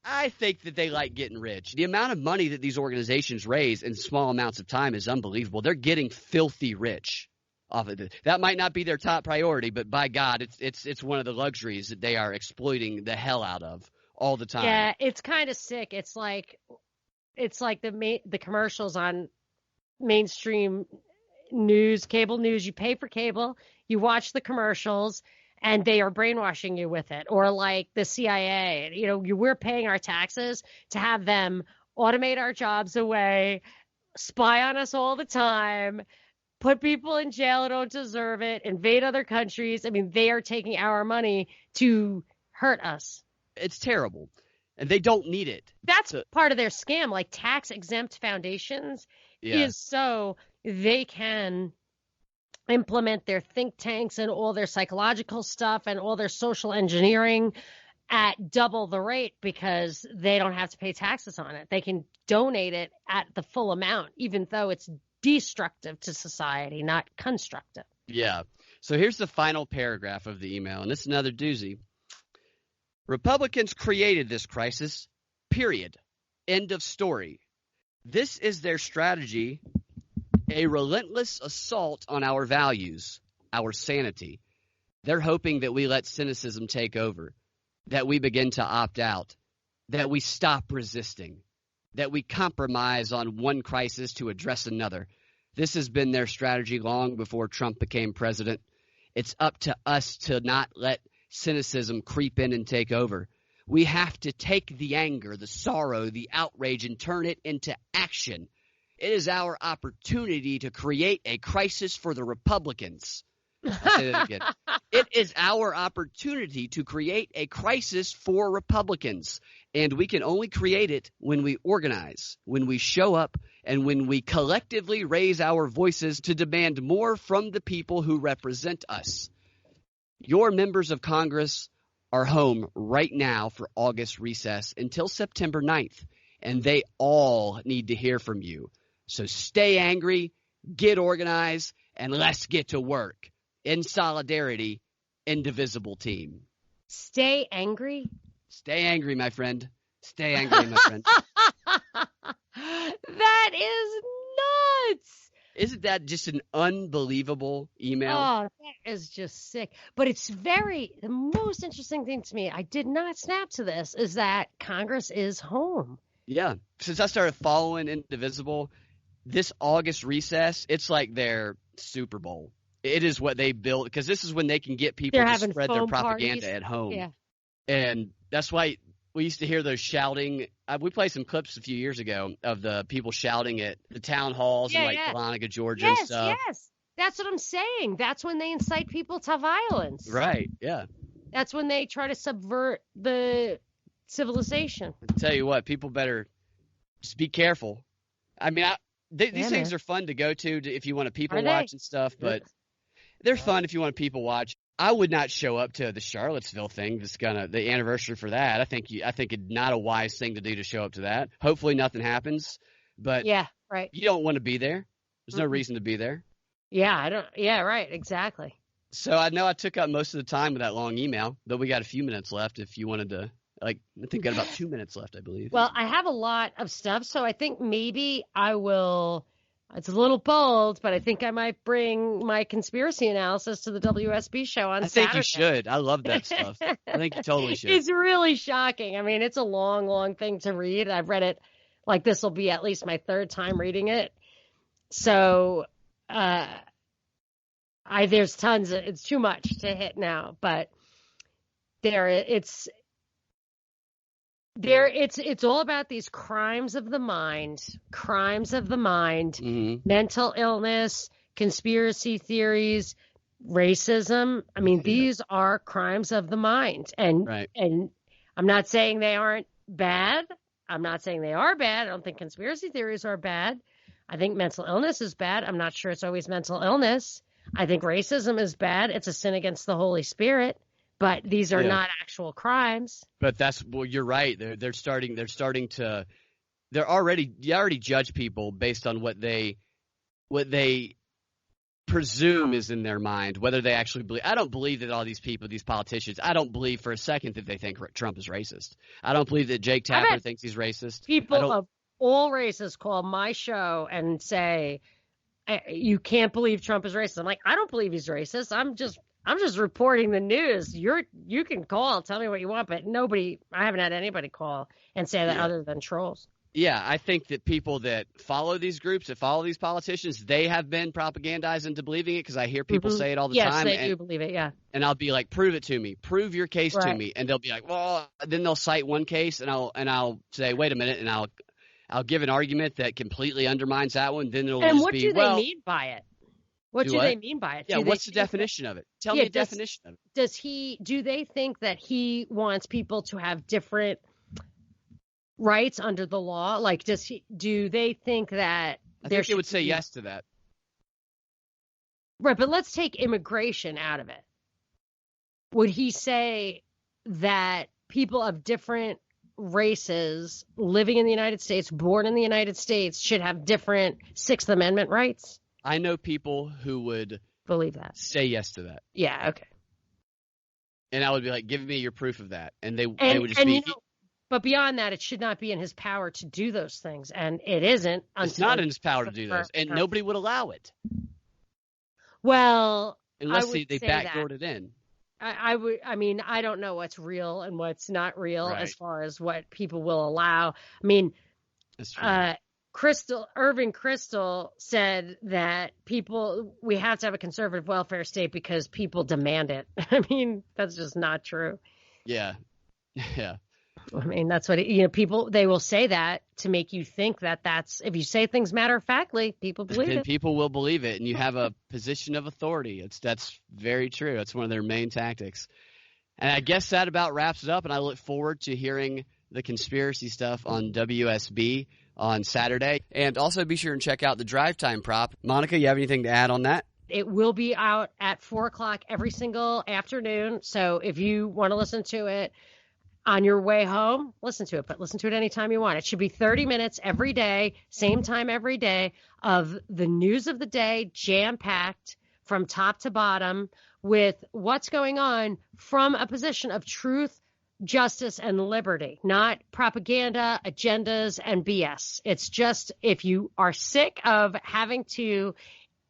I think that they like getting rich. The amount of money that these organizations raise in small amounts of time is unbelievable. They're getting filthy rich off of it. That might not be their top priority, but by God, it's one of the luxuries that they are exploiting the hell out of all the time. Yeah, it's kind of sick. It's like the commercials on mainstream news, cable news. You pay for cable, you watch the commercials, and they are brainwashing you with it. Or like the CIA, we're paying our taxes to have them automate our jobs away, spy on us all the time, put people in jail who don't deserve it, invade other countries. I mean, they are taking our money to hurt us. It's terrible, and they don't need it. That's part of their scam, like tax-exempt foundations is so they can implement their think tanks and all their psychological stuff and all their social engineering at double the rate because they don't have to pay taxes on it. They can donate it at the full amount, even though it's destructive to society, not constructive. Yeah. So here's the final paragraph of the email, and this is another doozy. Republicans created this crisis, period. End of story. This is their strategy, a relentless assault on our values, our sanity. They're hoping that we let cynicism take over, that we begin to opt out, that we stop resisting, that we compromise on one crisis to address another. This has been their strategy long before Trump became president. It's up to us to not let cynicism creep in and take over. We have to take the anger, the sorrow, the outrage, and turn it into action. It is our opportunity to create a crisis for the Republicans. I'll say that again. It is our opportunity to create a crisis for Republicans. And we can only create it when we organize, when we show up, and when we collectively raise our voices to demand more from the people who represent us. Your members of Congress are home right now for August recess until September 9th, and they all need to hear from you. So stay angry, get organized, and let's get to work. In solidarity, indivisible team. Stay angry? Stay angry, my friend. Stay angry, my friend. That is nuts. Isn't that just an unbelievable email? Oh, that is just sick. But it's the most interesting thing to me, I did not snap to this, is that Congress is home. Yeah. Since I started following Indivisible, this August recess, it's like their Super Bowl. It is what they built, because this is when they can get people to spread their propaganda at home. Yeah. And that's why we used to hear those shouting. We played some clips a few years ago of the people shouting at the town halls in Dahlonega, Georgia and stuff. Yes. That's what I'm saying. That's when they incite people to violence. Right, yeah. That's when they try to subvert the civilization. I'll tell you what, people better just be careful. I mean, these things are fun to go to if you want to people watch and stuff, but they're fun if you want to people watch. I would not show up to the Charlottesville thing. The anniversary for that. I think it's not a wise thing to do to show up to that. Hopefully nothing happens, but you don't want to be there. There's no reason to be there. Yeah, I don't. Yeah, right. Exactly. So I know I took up most of the time with that long email, but we got a few minutes left if you wanted to. I think we got about 2 minutes left, I believe. Well, I have a lot of stuff, so I think maybe I will. It's a little bold, but I think I might bring my conspiracy analysis to the WSB show on Saturday. I think you should. I love that stuff. I think you totally should. It's really shocking. I mean, it's a long, long thing to read. I've read it, like this will be at least my third time reading it. So there's tons. It's too much to hit now, but it's all about these crimes of the mind, mental illness, conspiracy theories, racism. I mean, these are crimes of the mind. And I'm not saying they aren't bad. I'm not saying they are bad. I don't think conspiracy theories are bad. I think mental illness is bad. I'm not sure it's always mental illness. I think racism is bad. It's a sin against the Holy Spirit. But these are not actual crimes. But you're right. You already judge people based on what they presume is in their mind, whether they actually believe. I don't believe that all these people, these politicians, I don't believe for a second that they think Trump is racist. I don't believe that Jake Tapper thinks he's racist. People of all races call my show and say, you can't believe Trump is racist. I'm like, I don't believe he's racist. I'm just reporting the news. You can call, tell me what you want, but I haven't had anybody call and say that other than trolls. Yeah, I think that people that follow these groups, that follow these politicians, they have been propagandized into believing it, because I hear people say it all the time. Yes, they do believe it, yeah. And I'll be like, prove it to me. Prove your case to me. And they'll be like, well, then they'll cite one case, and I'll say, wait a minute, and I'll give an argument that completely undermines that one. Then it'll and just what be, do they mean by it? What do they mean by it? Yeah, what's the definition of it? Tell me the definition of it. Do they think that he wants people to have different rights under the law? Like, do they think that I think they would say yes to that. Right, but let's take immigration out of it. Would he say that people of different races living in the United States, born in the United States, should have different Sixth Amendment rights? I know people who would believe that. Say yes to that. Yeah, okay. And I would be like, give me your proof of that. And they would just be... But beyond that, it should not be in his power to do those things, and it isn't. It's not in his power to do those, and nobody would allow it. Well, unless they backdoored it in. I mean, I don't know what's real and what's not real as far as what people will allow. I mean, Irving Kristol said that we have to have a conservative welfare state because people demand it. I mean, that's just not true. Yeah. Yeah. I mean, that's what people, they will say that to make you think that's, if you say things matter-of-factly, people believe it. Then people will believe it, and you have a position of authority. That's very true. That's one of their main tactics. And I guess that about wraps it up, and I look forward to hearing the conspiracy stuff on WSB on Saturday. And also be sure and check out the Drive Time prop. Monica, you have anything to add on that? It will be out at 4 o'clock every single afternoon. So if you want to listen to it on your way home, listen to it, but listen to it anytime you want. It should be 30 minutes every day, same time every day, of the news of the day, jam-packed from top to bottom with what's going on from a position of truth, justice, and liberty, not propaganda, agendas, and BS. It's just, if you are sick of having to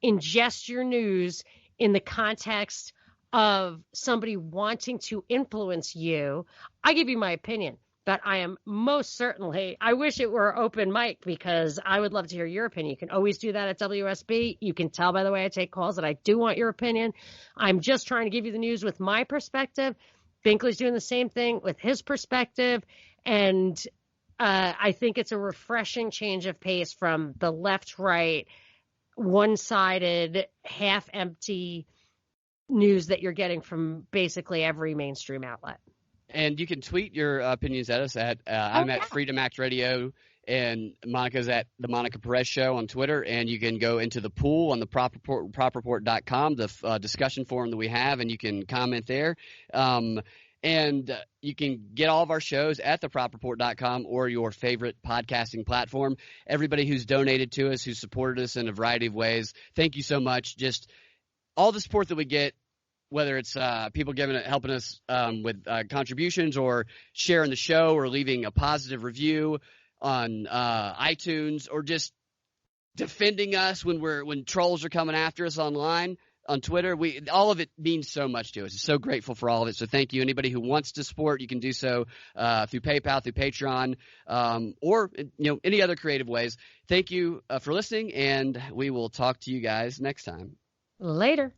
ingest your news in the context of somebody wanting to influence you, I give you my opinion, but I am most certainly, I wish it were open mic, because I would love to hear your opinion. You can always do that at WSB. You can tell by the way I take calls that I do want your opinion. I'm just trying to give you the news with my perspective. Binkley's doing the same thing with his perspective, and I think it's a refreshing change of pace from the left-right, one-sided, half-empty news that you're getting from basically every mainstream outlet. And you can tweet your opinions at us at I'm at Freedom Act Radio, and Monica's at the Monica Perez Show on Twitter. And you can go into the pool on the propreport.com, the discussion forum that we have, and you can comment there. And you can get all of our shows at thepropreport.com or your favorite podcasting platform. Everybody who's donated to us, who's supported us in a variety of ways, thank you so much. Just all the support that we get, whether it's people helping us with contributions, or sharing the show, or leaving a positive review on iTunes, or just defending us when trolls are coming after us online on Twitter. All of it means so much to us. We're so grateful for all of it. So thank you. Anybody who wants to support, you can do so through PayPal, through Patreon, or any other creative ways. Thank you for listening, and we will talk to you guys next time. Later.